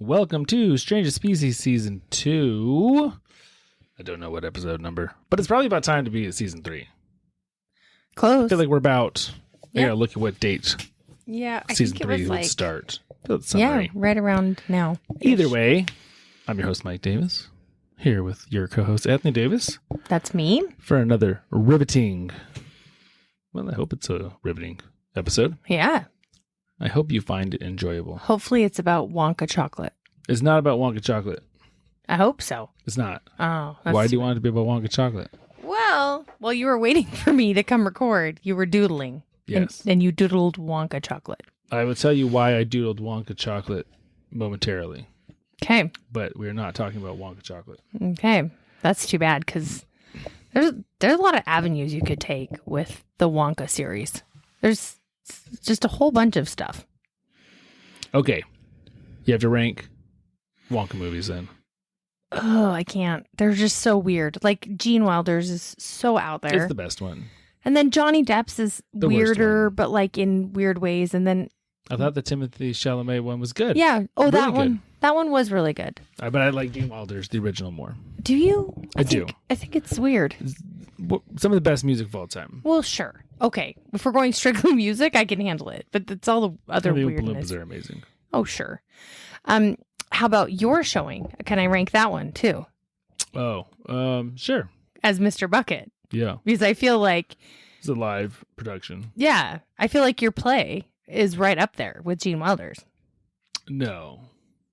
Welcome to Stranger Species Season 2. I don't know what episode number, but it's probably about time to be at Season 3. Close. I feel like we're about, I Yeah. gotta look at what date Yeah, I Season think it 3 was would like start. So it's summary. right around now. Either way, I'm your host, Mike Davis, here with your co-host, Anthony Davis, That's me. for another riveting, well, I hope it's a riveting episode. Yeah. I hope you find it enjoyable. Hopefully it's about Wonka chocolate. It's not about Wonka chocolate. I hope so. It's not. Oh, Why do you want it to be about Wonka chocolate? Well, while you were waiting for me to come record, you were doodling. Yes. And you doodled Wonka chocolate. I will tell you why I doodled Wonka chocolate momentarily, Okay. but we're not talking about Wonka chocolate. Okay. That's too bad because there's a lot of avenues you could take with the Wonka series. There's just a whole bunch of stuff. Okay. You have to rank Wonka movies then. Oh, I can't. They're just so weird. Like Gene Wilder's is so out there. It's the best one. And then Johnny Depp's is The worst weirder, one. but like in weird ways. And then, I thought the Timothy Chalamet one was good. yeah. Oh, Really that good. one. That one was really good. But I like Gene Wilder's, the original, more. Do you? I do. I think it's weird. Some of the best music of all time. Well, sure. Okay. If we're going strictly music, I can handle it. But it's all the other The Oompa weirdness. Loompas are amazing. Oh, sure. How about your showing? Can I rank that one too? Oh, sure. As Mr. Bucket? Yeah. Because I feel like, It's a live production. yeah, I feel like your play is right up there with Gene Wilder's. No.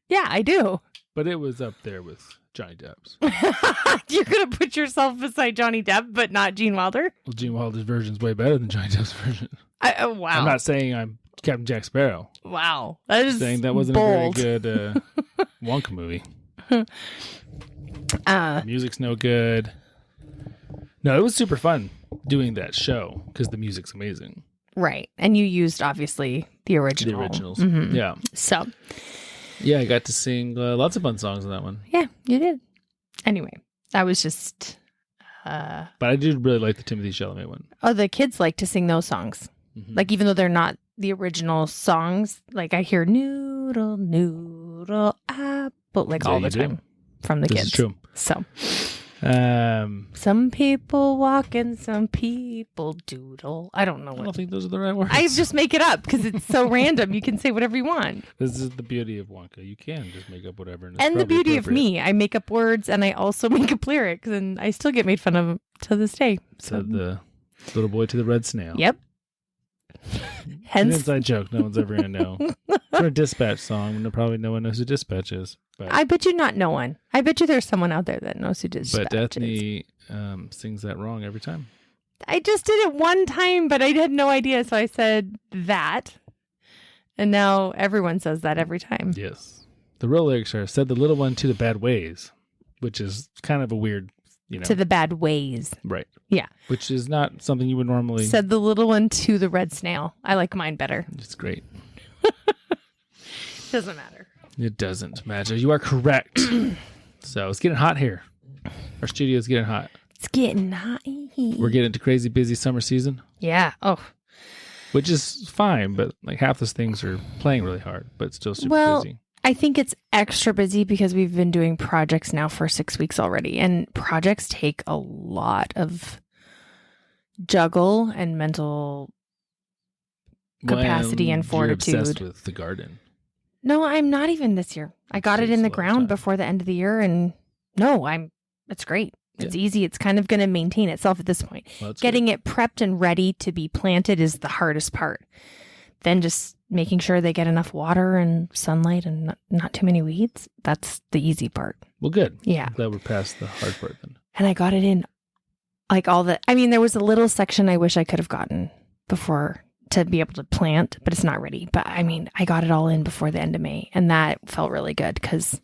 Yeah, I do. But it was up there with Johnny Depp's. You're going to put yourself beside Johnny Depp, but not Gene Wilder? Well, Gene Wilder's version is way better than Johnny Depp's version. Wow. I'm not saying I'm Captain Jack Sparrow. Wow. That is Saying that wasn't bold. a very good Wonka movie. Music's no good. No, it was super fun doing that show because the music's amazing. Right. And you used, obviously, the original. The originals. Mhm. Yeah. So, Yeah, I got to sing lots of fun songs on that one. yeah, you did. Anyway, that was just... But I did really like the Timothy Chalamet one. Oh, the kids like to sing those songs. Mhm. Like, even though they're not the original songs, like I hear noodle, noodle, apple, like Yeah, all the you do. time from the This kids. is true. So, Um, some people walk and some people doodle. I don't know I what. don't think those are the right words. I just make it up because it's so random. You can say whatever you want. This is the beauty of Wonka. You can just make up whatever. It's And the probably beauty of appropriate. me, I make up words and I also make up lyrics and I still get made fun of to this day. So the little boy to the red snail. Yep. An Hence, inside joke. No one's ever going to know. For a Dispatch song, probably no one knows who Dispatch is. But, I bet you not no one. I bet you there's someone out there that knows who did but Dispatch is. Ethne sings that wrong every time. I just did it one time, but I had no idea, so I said that. And now everyone says that every time. Yes. The real lyrics are, said the little one to the bad ways, which is kind of a weird, To the bad ways. right. Yeah. Which is not something you would normally. Said the little one to the red snail. I like mine better. It's great. Doesn't matter. It doesn't matter. You are correct. So it's getting hot here. Our studio's getting hot. It's getting hot. We're getting into crazy busy summer season, Yeah. Oh. which is fine, but like half those things are playing really hard, but still super Well, busy. I think it's extra busy because we've been doing projects now for 6 weeks already. And projects take a lot of juggle and mental capacity and fortitude. You're obsessed with the garden. No, I'm not even this year. I got it Takes in a the lot of ground time. before the end of the year, and no, it's great. It's easy. It's kind of going to maintain itself at this point. Well, that's Getting it prepped and ready to be planted is the hardest part. Then just making sure they get enough water and sunlight and not too many weeds. That's the easy part. good. Well, good. Yeah. I'm glad we're past the hard part then. And I got it in like there was a little section I wish I could have gotten before to be able to plant, but it's not ready. But I mean, I got it all in before the end of May, and that felt really good because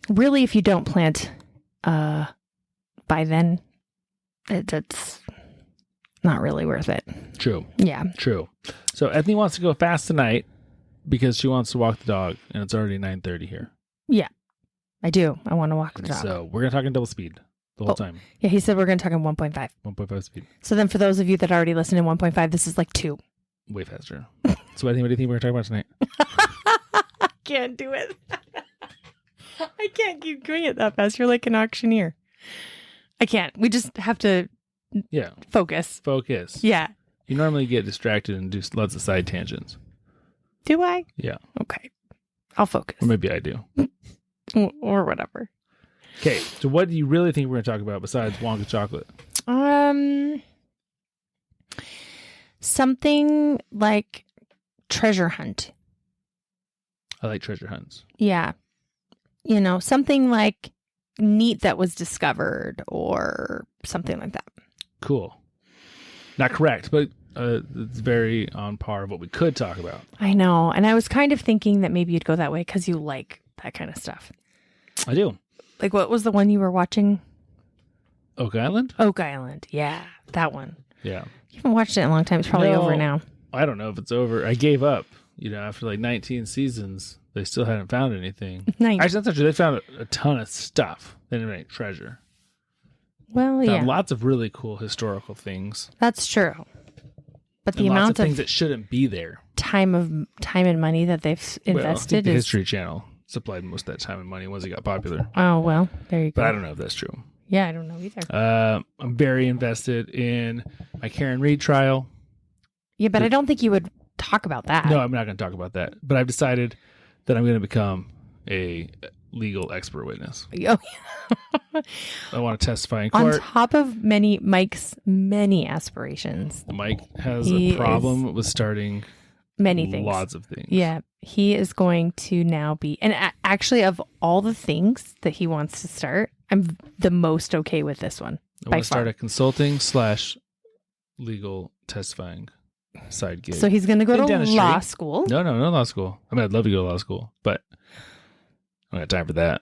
really, if you don't plant by then, it's not really worth it. True. Yeah. True. So Ethne wants to go fast tonight because she wants to walk the dog, and it's already 9:30 here. Yeah. I do. I want to walk the dog. So we're going to talk in double speed the whole time. Yeah, he said we're going to talk in 1.5. 1.5 speed. So then for those of you that already listened in 1.5, this is like 2. Way faster. So what do you think we're going to talk about tonight? Can't do it. I can't keep doing it that fast. You're like an auctioneer. I can't. We just have to Yeah. focus. Focus. Yeah. You normally get distracted and do lots of side tangents. Do I? Yeah. Okay. I'll focus. Or maybe I do. Or whatever. Okay. So what do you really think we're going to talk about besides Wonka chocolate? Something like treasure hunt. I like treasure hunts. Yeah. You know, something like neat that was discovered or something like that. Cool. Not correct, but it's very on par of what we could talk about. I know. And I was kind of thinking that maybe you'd go that way because you like that kind of stuff. I do. Like, what was the one you were watching? Oak Island? Oak Island. Yeah, that one. Yeah. You haven't watched it in a long time. It's probably No. over now. I don't know if it's over. I gave up. After like 19 seasons, they still hadn't found anything. Nice. Actually, that's not true. They found a ton of stuff. They didn't have any treasure. Well, Found yeah, lots of really cool historical things. that's true. But the And lots amount of things of that shouldn't be there. time and money that they've Well, I think invested the is. History Channel supplied most of that time and money once it got popular. Oh well, there you go. But I don't know if that's true. Yeah, I don't know either. I'm very invested in my Karen Reed trial. Yeah, but I don't think you would talk about that. No, I'm not going to talk about that. But I've decided that I'm going to become a legal expert witness. Oh, I want to testify in on court. top of Mike's many aspirations, Mike has He a problem with starting many things. lots of things. Yeah, he is going to now be, and actually, of all the things that he wants to start, I'm the most okay with this one. I by want to start far. a consulting / legal testifying side gig. So he's going to go In to dentistry. law school. No law school. I mean, I'd love to go to law school, but I don't have time for that.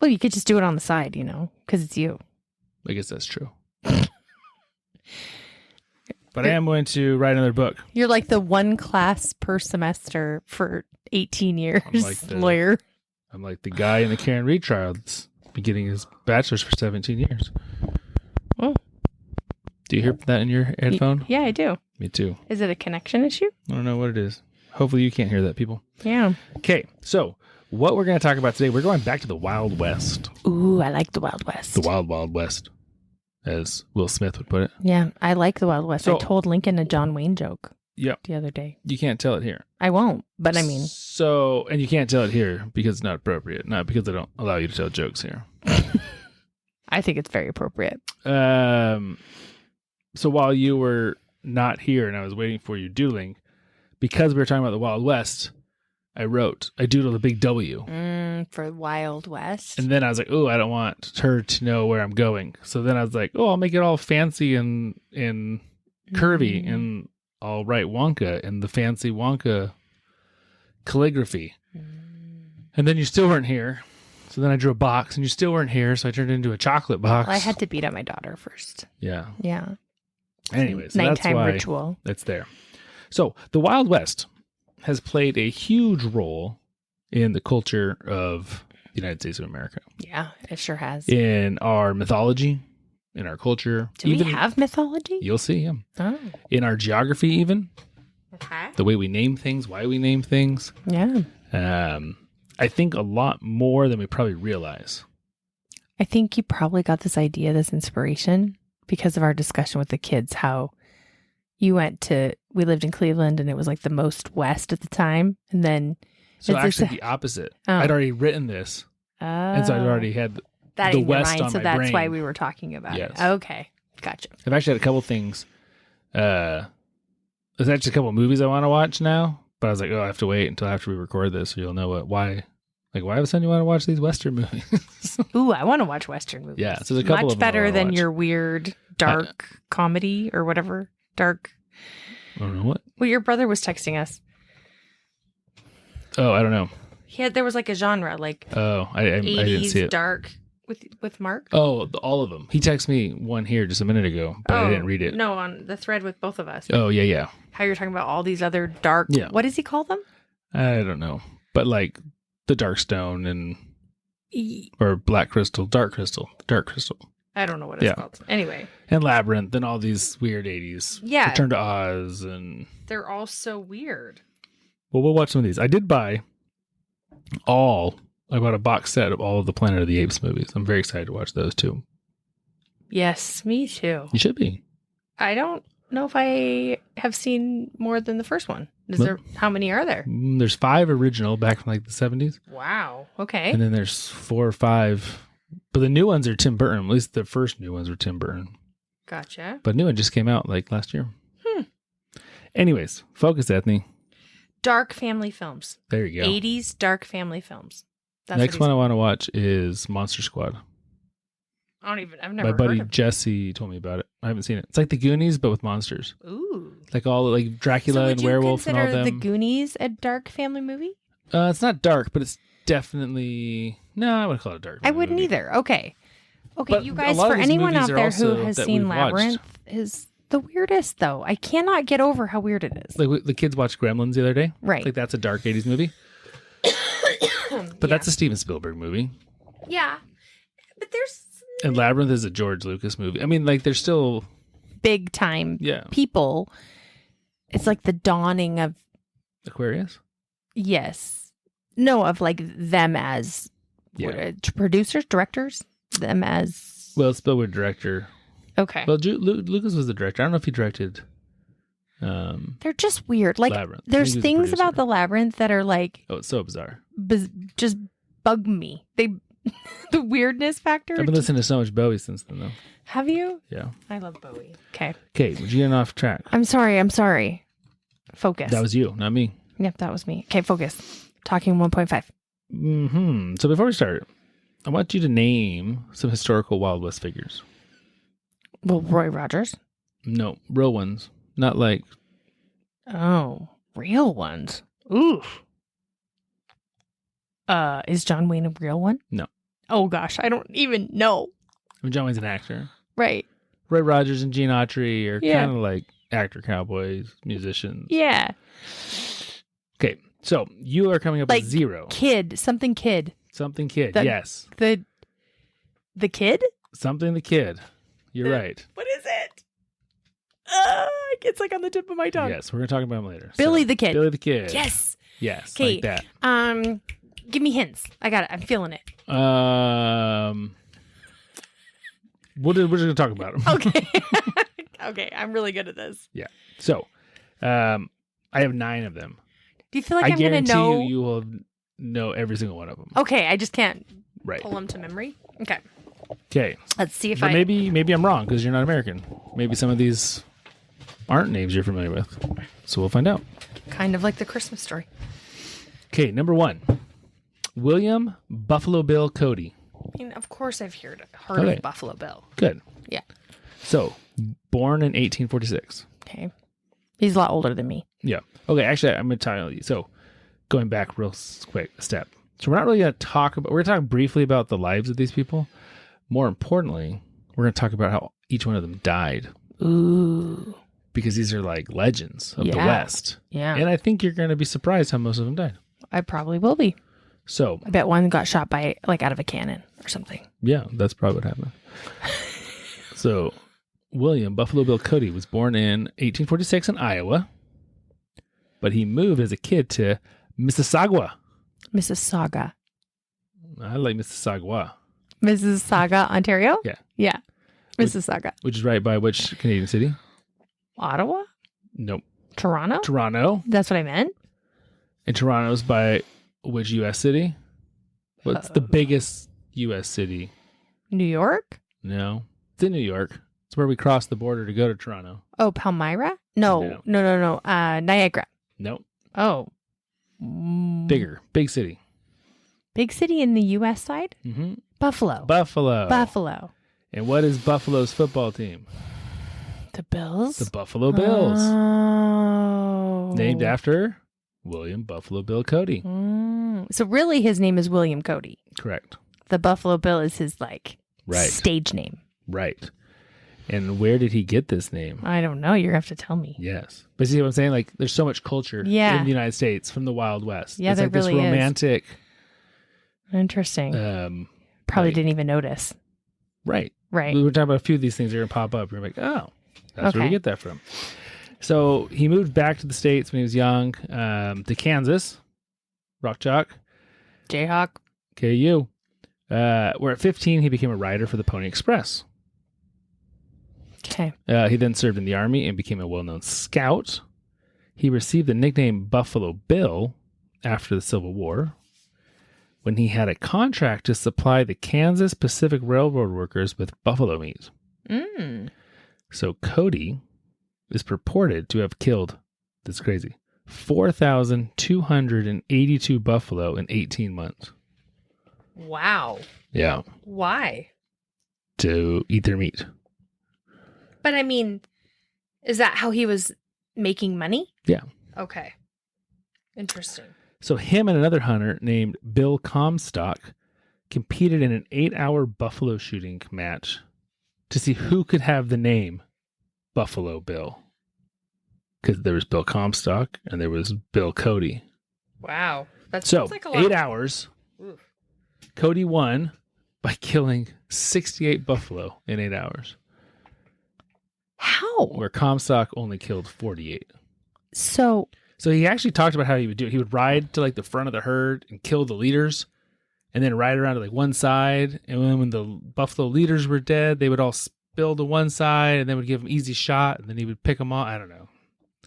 Well, you could just do it on the side, because it's you. I guess that's true. But I am going to write another book. You're like the one class per semester for 18 years I'm like the- lawyer. I'm like the guy in the Karen Reed trial that's been getting his bachelor's for 17 years. Oh. Do you hear that in your headphone? Yeah, I do. Me too. Is it a connection issue? I don't know what it is. Hopefully you can't hear that, people. Yeah. Okay, so what we're going to talk about today, we're going back to the Wild West. Ooh, I like the Wild West. The Wild, Wild West, as Will Smith would put it. Yeah, I like the Wild West. So- I told Lincoln a John Wayne joke Yep. the other day. You can't tell it here. I won't, but I mean, So, and you can't tell it here because it's not appropriate. Not because I don't allow you to tell jokes here. I think it's very appropriate. So while you were not here and I was waiting for you doodling, because we were talking about the Wild West, I doodled a big W. For Wild West. And then I was like, oh, I don't want her to know where I'm going. So then I was like, oh, I'll make it all fancy and curvy, and I'll write Wonka in the fancy Wonka calligraphy. And then you still weren't here. So then I drew a box, and you still weren't here. So I turned it into a chocolate box. Well, I had to beat up my daughter first. Yeah. Yeah. Anyways, so that's Nighttime why ritual. it's there. So the Wild West has played a huge role in the culture of the United States of America, Yeah, it sure has. in our mythology, in our culture. Do we have mythology? You'll see, yeah. Oh. In our geography, even Okay. the way we name things, why we name things. Yeah. I think a lot more than we probably realize. I think you probably got this idea, this inspiration, because of our discussion with the kids, how we lived in Cleveland and it was like the most west at the time. And then, So Is this actually the opposite. Oh. I'd already written this, and so I'd already had that the in your west mind. on So my that's brain. why we were talking about Yes. it. Okay. Gotcha. I've actually had a couple things. There's actually a couple movies I want to watch now, but I was like, oh, I have to wait until after we record this, so you'll know why all of a sudden you want to watch these Western movies. Ooh, I want to watch Western movies. Yeah, so there's a couple Much of them I better wanna than watch. your weird dark comedy or whatever. Dark. I don't know what. Well, your brother was texting us. Oh, I don't know. There was like a genre, like Oh, I didn't 80s see it. dark with Mark. Oh, all of them. He texted me one here just a minute ago, but I didn't read it. No, on the thread with both of us. Oh, yeah. How you're talking about all these other dark. Yeah. What does he call them? I don't know, but like the Dark Stone or Black Crystal, Dark Crystal. I don't know what it's Yeah. called. Anyway, And Labyrinth and all these weird 80s. Yeah. Return to Oz and... they're all so weird. Well, we'll watch some of these. I did buy all I bought a box set of all of the Planet of the Apes movies. I'm very excited to watch those too. Yes, me too. You should be. I don't know if I have seen more than the first one. How many are there? There's 5 original back from like the 70s. Wow. Okay. And then there's 4 or 5. But the new ones are Tim Burton. At least the first new ones were Tim Burton. Gotcha. But new one just came out like last year. Anyways, focus, Ethne. Dark family films. There you go. 80s dark family films. That's Next one I want to watch is Monster Squad. I've never My heard buddy of it. Jesse told me about it. I haven't seen it. It's like the Goonies, but with monsters. Ooh. Like all like Dracula and Werewolf and all consider them. The Goonies a dark family movie? It's not dark, but it's definitely I wouldn't call it a dark. I wouldn't movie. either. Okay, But you a guys, lot of for these anyone movies out are there who also has that seen we've watched. Labyrinth, is the weirdest though. I cannot get over how weird it is. Like the kids watched Gremlins the other day. Right. Like that's a dark 80s movie. But that's a Steven Spielberg movie. Yeah, but there's And Labyrinth is a George Lucas movie. I mean, like there's still big time Yeah. people. It's like the dawning of Aquarius. of like them as producers, directors, them as Well, Spielberg director. okay. Well, Lucas was the director. I don't know if he directed. They're just weird. Like Labyrinth. I there's think he was the things about producer. the Labyrinth that are like Oh, it's so bizarre. just bug me. They the weirdness factor. I've been listening to so much Bowie since then, though. Have you? Yeah. I love Bowie. Okay. Okay, we're getting off track. I'm sorry. Focus. That was you, not me. Yep, that was me. Okay, focus. Talking 1.5. So before we start, I want you to name some historical Wild West figures. Well, Roy Rogers. No, real ones. Not like Oh, real ones. Oof. Is John Wayne a real one? No. Oh gosh, I don't even know. I mean, John Wayne's an actor. Right. Roy Rogers and Gene Autry are Yeah. kind of like actor cowboys, musicians. Yeah. Okay, so you are coming up Like with 0. Something kid. Something kid. The- Yes. The kid? Something the kid. You're right. What is it? It's like on the tip of my tongue. Yes, we're going to talk about him later. Billy So, the Kid. Billy the Kid. Yes. Yes, Okay. like that. Give me hints. I got it. I'm feeling it. We're just going to talk about him. Okay. Okay. I'm really good at this. Yeah. So, I have 9 of them. Do you feel like I I'm going to guarantee know? you will know every single one of them. Okay. I just can't Right. pull them to memory. Okay. Okay. Let's see if But I. maybe I'm wrong because you're not American. Maybe some of these aren't names you're familiar with. So we'll find out. Kind of like the Christmas story. Okay, number 1. William Buffalo Bill Cody. I mean, of course I've heard Okay. of Buffalo Bill. Good. Yeah. So, born in 1846. Okay. He's a lot older than me. Yeah. Okay, actually, I'm going to tell you. So, going back real quick step. So, we're not really going to talk about, we're going to talk briefly about the lives of these people. More importantly, we're going to talk about how each one of them died. Ooh. Because these are like legends of the Yeah. West. Yeah. And I think you're going to be surprised how most of them died. I probably will be. So, I bet one got shot by like out of a cannon or something. yeah, that's probably what happened. So, William Buffalo Bill Cody was born in 1846 in Iowa, but he moved as a kid to Mississauga. Mississauga. I like Mississauga, Mississauga, Ontario? Yeah. Yeah. Mississauga. which is right by which Canadian city? Ottawa? Nope. Toronto? Toronto. That's what I meant. And Toronto's by which U.S. city? What's the biggest U.S. city? New York? No. It's in New York. It's where we cross the border to go to Toronto. Oh, Palmyra? No. Niagara. Nope. Oh. Bigger. Big city. Big city in the U.S. side? Mm-hmm. Buffalo. Buffalo. Buffalo. And what is Buffalo's football team? The Bills? The Buffalo Bills. Oh. Named after William Buffalo Bill Cody. So really his name is William Cody. Correct. The Buffalo Bill is his like Right. stage name. Right. And where did he get this name? I don't know. You're going to have to tell me. Yes. But see what I'm saying? Like, there's so much culture Yeah. in the United States from the Wild West. Yeah, it's there like this really is. romantic. Interesting. Probably like- didn't even notice. Right. Right. We were talking about a few of these things that are going to pop up. You're like, oh, that's where we Okay. get that from. So he moved back to the States when he was young, to Kansas, Rock Chalk. Jayhawk. Okay, you. Where at 15, he became a rider for the Pony Express. Okay. He then served in the Army and became a well-known scout. He received the nickname Buffalo Bill after the Civil War, when he had a contract to supply the Kansas Pacific Railroad workers with buffalo meat. So Cody is purported to have killed, this is crazy, 4,282 buffalo in 18 months. Wow. Yeah. Why? To eat their meat. But I mean, is that how he was making money? Yeah. Okay. Interesting. So him and another hunter named Bill Comstock competed in an 8-hour buffalo shooting match to see who could have the name Buffalo Bill. Because there was Bill Comstock and there was Bill Cody. Wow. That So sounds like a lot. 8 hours. Oof. Cody won by killing 68 buffalo in 8 hours, How? where Comstock only killed 48. So So he actually talked about how he would do it. He would ride to like the front of the herd and kill the leaders, and then ride around to like one side. And then when the buffalo leaders were dead, they would all spill to one side, and then would give him easy shot, and then he would pick them all. I don't know.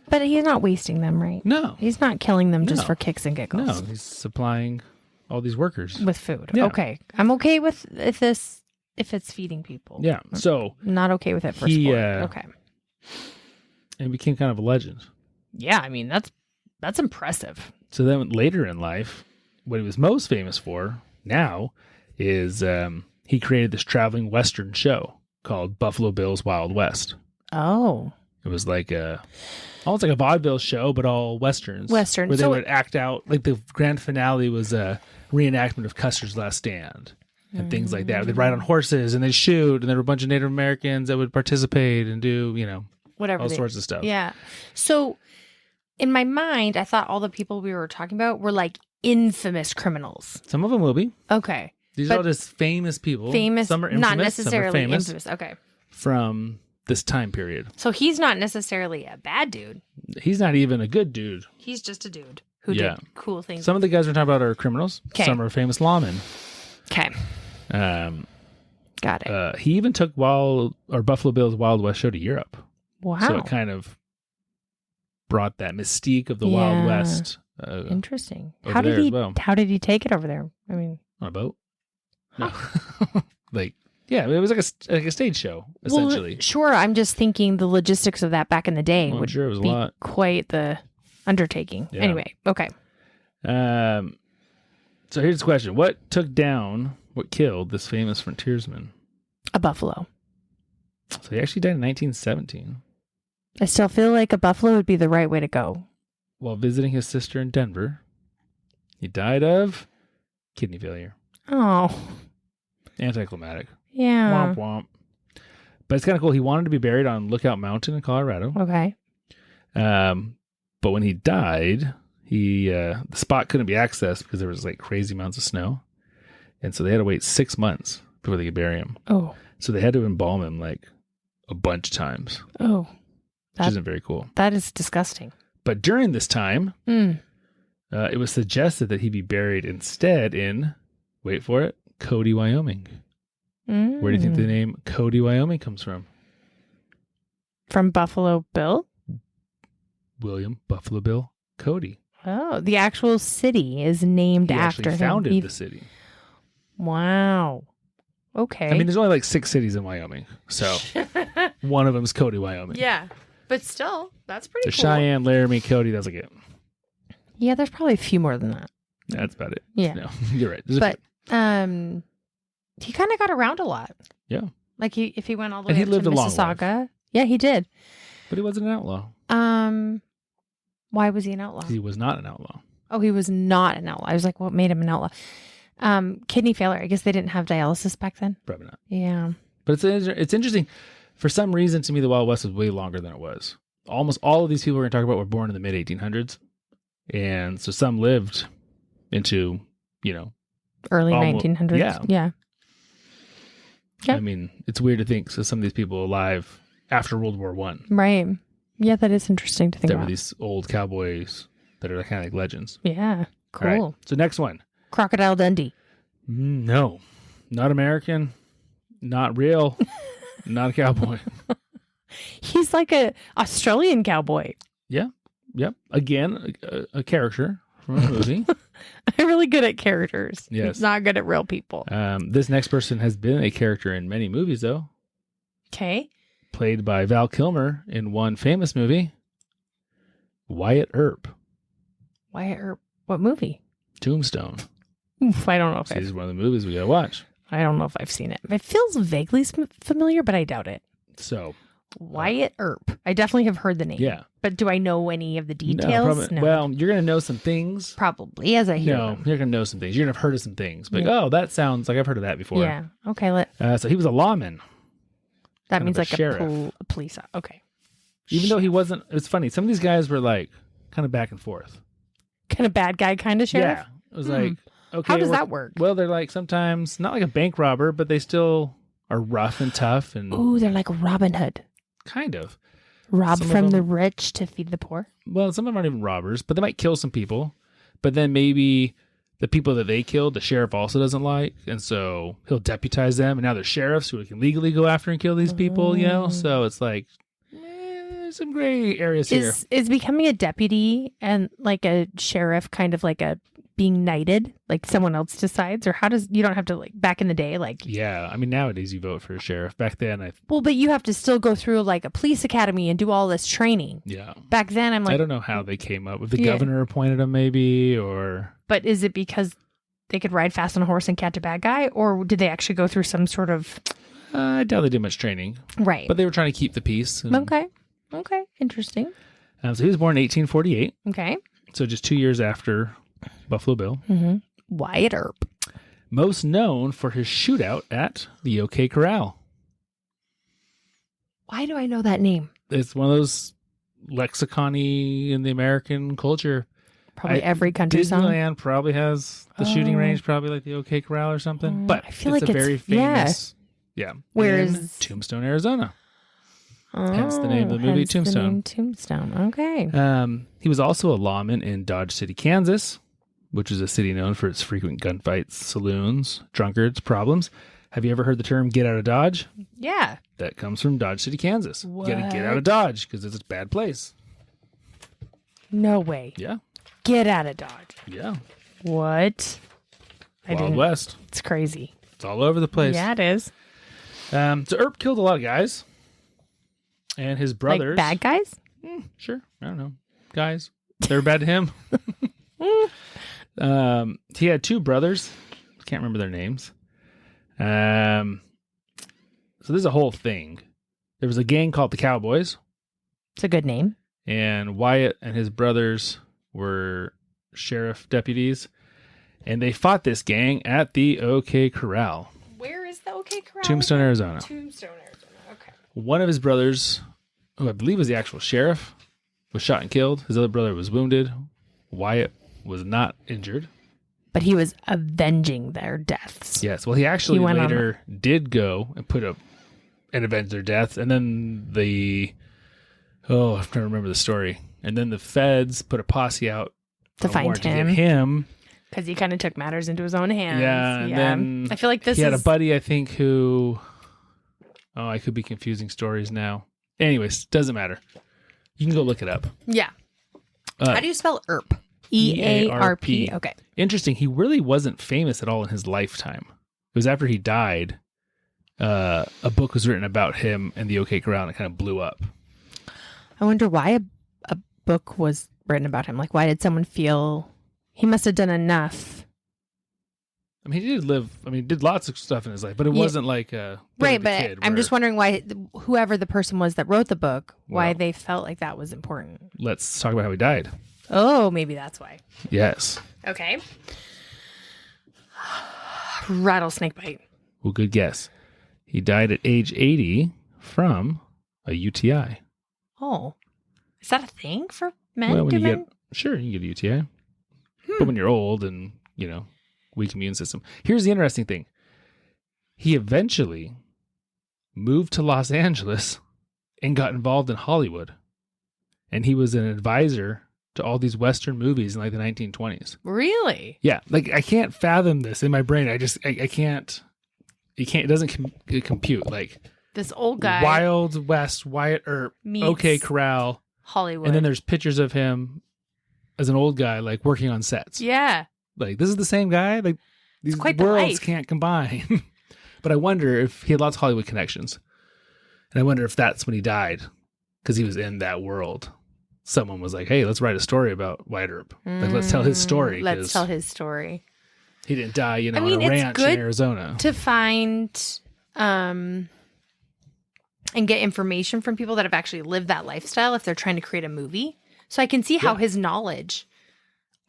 but he's not wasting them, right? No, He's not killing them just No. for kicks and giggles. no, he's supplying all these workers. With food. Yeah. Okay. I'm okay with if it's feeding people. Yeah, so Not okay with it for He, sport. uh, Okay. and became kind of a legend. Yeah, I mean that's impressive. So then later in life, what he was most famous for now is he created this traveling Western show called Buffalo Bill's Wild West. Oh. It was like almost like a vaudeville show, but all Westerns. Western. Where they So would act out, like the grand finale was a reenactment of Custer's Last Stand and things like that. They'd ride on horses and they'd shoot, and there were a bunch of Native Americans that would participate and do, Whatever. all sorts of stuff. Yeah. So in my mind, I thought all the people we were talking about were like infamous criminals. Some of them will be. Okay. These But are all just famous people. Famous, Some are infamous, not necessarily some are famous infamous. Okay. from this time period. So he's not necessarily a bad dude. He's not even a good dude. He's just a dude who Yeah. did cool things. Some of the guys we're talking about are criminals. 'Kay. Some are famous lawmen. Okay. Got it. He even took Buffalo Bill's Wild West show to Europe. Wow. So it kind of brought that mystique of the Yeah. Wild West Interesting. over How there did he as well. how did he take it over there? I mean, on a boat. No, it was like a stage show essentially. Well, sure, I'm just thinking the logistics of that back in the day Well, I'm would sure it was a be lot. quite the undertaking. Yeah. Anyway, okay. So here's the question: what killed this famous frontiersman? A buffalo. So he actually died in 1917 I still feel like a buffalo would be the right way to go. while visiting his sister in Denver. He died of kidney failure. Oh, Anticlimactic. yeah. Womp womp. But it's kind of cool. He wanted to be buried on Lookout Mountain in Colorado. Okay. But when he died, the spot couldn't be accessed because there was like crazy amounts of snow. And so they had to wait 6 months before they could bury him. Oh, So they had to embalm him like a bunch of times, oh, which isn't very cool. that is disgusting. But during this time, it was suggested that he be buried instead in, wait for it, Cody, Wyoming. Where do you think the name Cody, Wyoming comes from? From Buffalo Bill? William Buffalo Bill Cody. Oh, the actual city is named He after actually him. founded the city. Wow. Okay. I mean, there's only like 6 cities in Wyoming. So one of them is Cody, Wyoming. yeah, but still, that's pretty So cool. Cheyenne, Laramie, Cody, that's like it. Yeah, there's probably a few more than that. That's about it. Yeah. No, you're right. There's a But he kind of got around a lot. Yeah. Like if he went all the And way he up lived to a long Mississauga. Yeah, he did. but he wasn't an outlaw. Why was he an outlaw? He was not an outlaw. Oh, he was not an outlaw. I was like, what made him an outlaw? Kidney failure. I guess they didn't have dialysis back then. Probably not. Yeah. But it's interesting. For some reason, to me, the Wild West was way longer than it was. Almost all of these people we're going to talk about were born in the mid 1800s. And so some lived into, Early Almost- 1900s. yeah. Yeah. Yeah. I mean, it's weird to think. So some of these people alive after World War One. Right. Yeah, that is interesting to think There were about. these old cowboys that are kind of like legends. Yeah. All right. Cool. So next one. Crocodile Dundee. No, not American, not real, not a cowboy. He's like a Australian cowboy. Yep. Again, a character from a movie. I'm really good at characters. Yes. Not good at real people. This next person has been a character in many movies, though. Okay. Played by Val Kilmer in one famous movie, Wyatt Earp. Wyatt Earp. What movie? Tombstone. Oof, I don't know if This is one of the movies we gotta watch. I don't know if I've seen it. It feels vaguely familiar, but I doubt it. So, Wyatt Earp. I definitely have heard the name. yeah. But do I know any of the No, details? probably, well, you're gonna know some things. Probably as I hear No, them. you're gonna know some things. You're gonna have heard of some things. But Yeah. oh, that sounds like I've heard of that before. Yeah. Okay. So he was a lawman, That kind means of a like sheriff. a police. Okay. even though he wasn't. It's funny. Some of these guys were like kind of back and forth. Kind of bad guy kind of sheriff. Yeah, it was like okay. How does that work? Well, they're like sometimes not like a bank robber, but they still are rough and tough and Ooh, they're like Robin Hood. kind of. Rob Some of from the them- rich to feed the poor. Well, some of them aren't even robbers, but they might kill some people. But then maybe the people that they killed, the sheriff also doesn't like, and so he'll deputize them, and now they're sheriffs who can legally go after and kill these people. You know, so it's like there's some gray areas here. Is becoming a deputy and like a sheriff kind of like a being knighted, like someone else decides, or how does you don't have to like back in the day like Yeah, I mean nowadays you vote for a sheriff. Back then, well, but you have to still go through like a police academy and do all this training. yeah. Back then, I'm I like, don't know how they came up with the Yeah. governor appointed them, maybe, or but is it because they could ride fast on a horse and catch a bad guy, or did they actually go through some sort of I doubt they did much training, right? but they were trying to keep the peace. And, Okay, interesting. so he was born in 1848, Okay, so just 2 years after Buffalo Bill. Wyatt Earp. Most known for his shootout at the OK Corral. Why do I know that name? It's one of those lexicon-y in the American culture. Probably every country song. Disneyland probably has the shooting Oh. range, probably like the OK Corral or something. Oh, But I feel it's like a it's- very famous. Yeah. Where in is- Tombstone, Arizona? Hence the name of the Oh, movie, hence the Tombstone. name Tombstone. Okay. He was also a lawman in Dodge City, Kansas, which is a city known for its frequent gunfights, saloons, drunkards, problems. Have you ever heard the term "get out of Dodge"? Yeah. That comes from Dodge City, Kansas. You gotta get out of What? Dodge because it's a bad place. No way. Yeah, Get out of Dodge. yeah. What? Wild West. It's crazy. It's all over the place. Yeah, it is. So Earp killed a lot of guys, and his brothers. Like bad guys? Sure, I don't know, guys. They're bad to him. He had two brothers. Can't remember their names. So there's a whole thing. There was a gang called the Cowboys, It's a good name. and Wyatt and his brothers were sheriff deputies, and they fought this gang at the OK Corral, Where is the OK Corral? Tombstone, Arizona. Tombstone, Arizona. Okay. One of his brothers, who I believe was the actual sheriff, was shot and killed. His other brother was wounded. Wyatt was not injured. But he was avenging their deaths. Yes. Well, he actually He went on later did go and put up and avenge their deaths. And then I'm trying to remember the story. And then the feds put a posse out To on a find warrant him. To get him. Because he kind of took matters into his own hands. Yeah. And then I feel like this he had is a buddy, I think, who. Oh, I could be confusing stories now. Anyways, doesn't matter. You can go look it up. Yeah. Uh, How do you spell EARP? EARP. Okay. Interesting. He really wasn't famous at all in his lifetime. It was after he died. A book was written about him and the OK Corral, and it kind of blew up. I wonder why a book was written about him. Like, why did someone feel he must have done enough? I mean, he did lots of stuff in his life, but it Yeah. wasn't like a Billy Right, the but Kid, I'm where, just wondering why whoever the person was that wrote the book, why Well- they felt like that was important. Let's talk about how he died. Oh, maybe that's why. Yes. Okay. Rattlesnake bite. Well, good guess. He died at age 80 from a UTI. Oh, is that a thing for men? Well, when Do you men? get sure you can get a UTI, but when you're old and weak immune system. Here's the interesting thing: he eventually moved to Los Angeles and got involved in Hollywood, and he was an advisor to all these Western movies in like the 1920s. Really? Yeah, like I can't fathom this in my brain. I can't. It doesn't compute. Like This old guy Wild West, Wyatt Earp, meets OK Corral, Hollywood. and then there's pictures of him as an old guy, like working on sets. yeah. Like this is the same guy. Like these quite the worlds life. can't combine. But I wonder if he had lots of Hollywood connections, and I wonder if that's when he died because he was in that world. Someone was like, "Hey, let's write a story about Wyatt Earp. Like, let's tell his story. Let's 'cause tell his story. He didn't die, I on mean, a it's ranch good in Arizona." To find and get information from people that have actually lived that lifestyle if they're trying to create a movie. So I can see how Yeah. his knowledge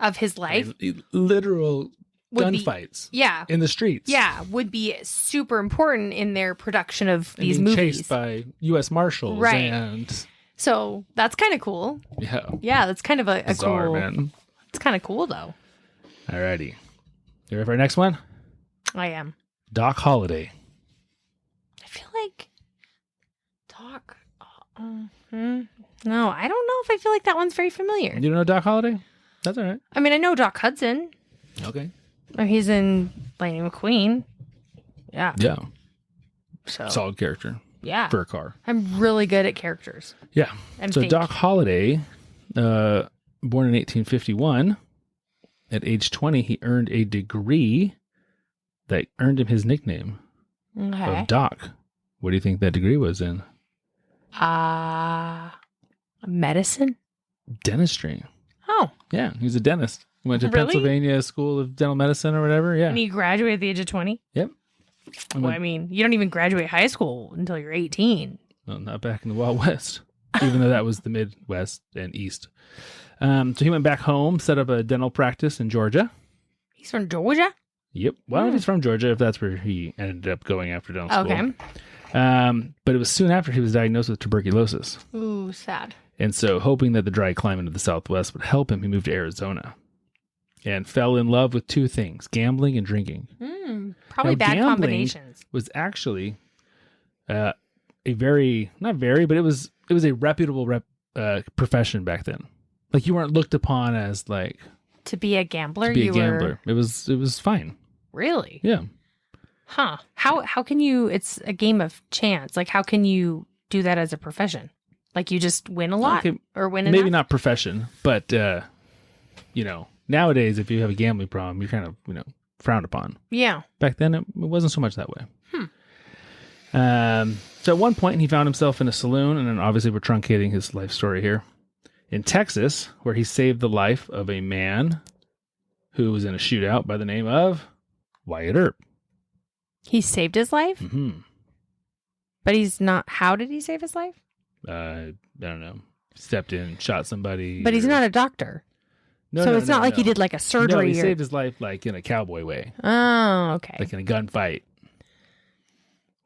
of his life Literal would be- gunfights yeah. in the streets. Yeah, would be super important in their production of And these being movies. chased by U.S. Marshals. Right. And So that's kind of cool. yeah, Yeah, that's kind of a bizarre, cool. man. It's kind of cool though. Alrighty. You ready for our next one? I am. Doc Holliday. I feel like Doc. No, I don't know if I feel like that one's very familiar. You don't know Doc Holliday? That's all right. I mean, I know Doc Hudson. Okay. He's in Lightning McQueen. Yeah. Yeah. So Solid character yeah, for a car. I'm really good at characters. Yeah. And So fake. Doc Holliday, born in 1851, at age 20, he earned a degree that earned him his nickname Okay. of Doc. What do you think that degree was in? Medicine. Dentistry. Oh, Yeah, he was a dentist. He went to Really? Pennsylvania School of Dental Medicine or whatever. Yeah. and he graduated at the age of 20. Yep. Well, I mean, you don't even graduate high school until you're 18. Well, not back in the Wild West, even though that was the Midwest and East. So he went back home, set up a dental practice in Georgia. He's from Georgia. Yep. Well, if he's from Georgia, if that's where he ended up going after dental school. Okay. But it was soon after he was diagnosed with tuberculosis. Ooh, sad. And so, hoping that the dry climate of the Southwest would help him, he moved to Arizona and fell in love with two things: gambling and drinking. Probably Now, bad gambling combinations. Was actually a very, not very, but it was a reputable profession back then. Like, you weren't looked upon as like To be a gambler, to be you a gambler. It was fine. Really? Yeah. Huh. How can you, it's a game of chance. Like, how can you do that as a profession? Like, you just win a lot Okay, or win maybe enough? not profession, but nowadays if you have a gambling problem, you're kind of frowned upon. Yeah. Back then, it wasn't so much that way. So at one point, he found himself in a saloon, and then obviously we're truncating his life story here, in Texas, where he saved the life of a man who was in a shootout by the name of Wyatt Earp. He saved his life, but he's not. How did he save his life? I don't know. Stepped in, shot somebody. But he's not a doctor. So it's not like he did like a No, surgery. he or... saved his life like in a cowboy way, Oh, okay. like in a gunfight,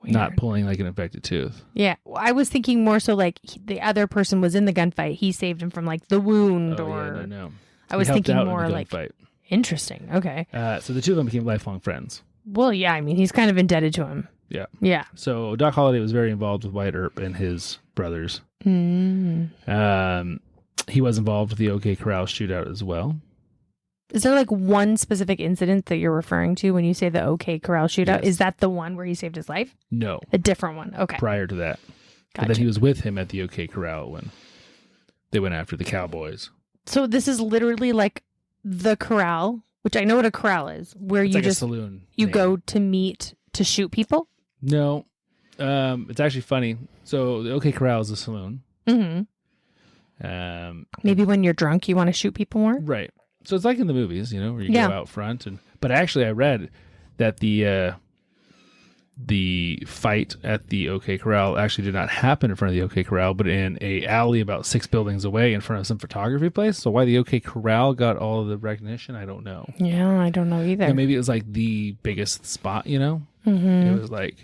Weird. not pulling like an infected tooth. Yeah, I was thinking more so like the other person was in the gunfight. He saved him from like the wound, Oh, or yeah, no. I was He helped thinking out in more the like gunfight. interesting. Okay. So the two of them became lifelong friends. Well, yeah. I mean, he's kind of indebted to him. Yeah. Yeah. So Doc Holliday was very involved with Wyatt Earp and his brothers. Mm. He was involved with the OK Corral shootout as well. Is there like one specific incident that you're referring to when you say the OK Corral shootout? Yes. Is that the one where he saved his life? No, A different one. Okay. prior to that. But Gotcha. then he was with him at the OK Corral when they went after the Cowboys. So this is literally like the corral, which I know what a corral is, where It's you like just a saloon. you name. go to meet to shoot people. No, it's actually funny. So the OK Corral is a saloon. Mm-hmm. Maybe when you're drunk, you want to shoot people more. Right. So it's like in the movies, where you Yeah. go out front but actually I read that the fight at the OK Corral actually did not happen in front of the OK Corral, but in a alley about 6 buildings away in front of some photography place. So why the OK Corral got all of the recognition, I don't know. Yeah, I don't know either. Yeah, maybe it was like the biggest spot, Mm-hmm. It was like,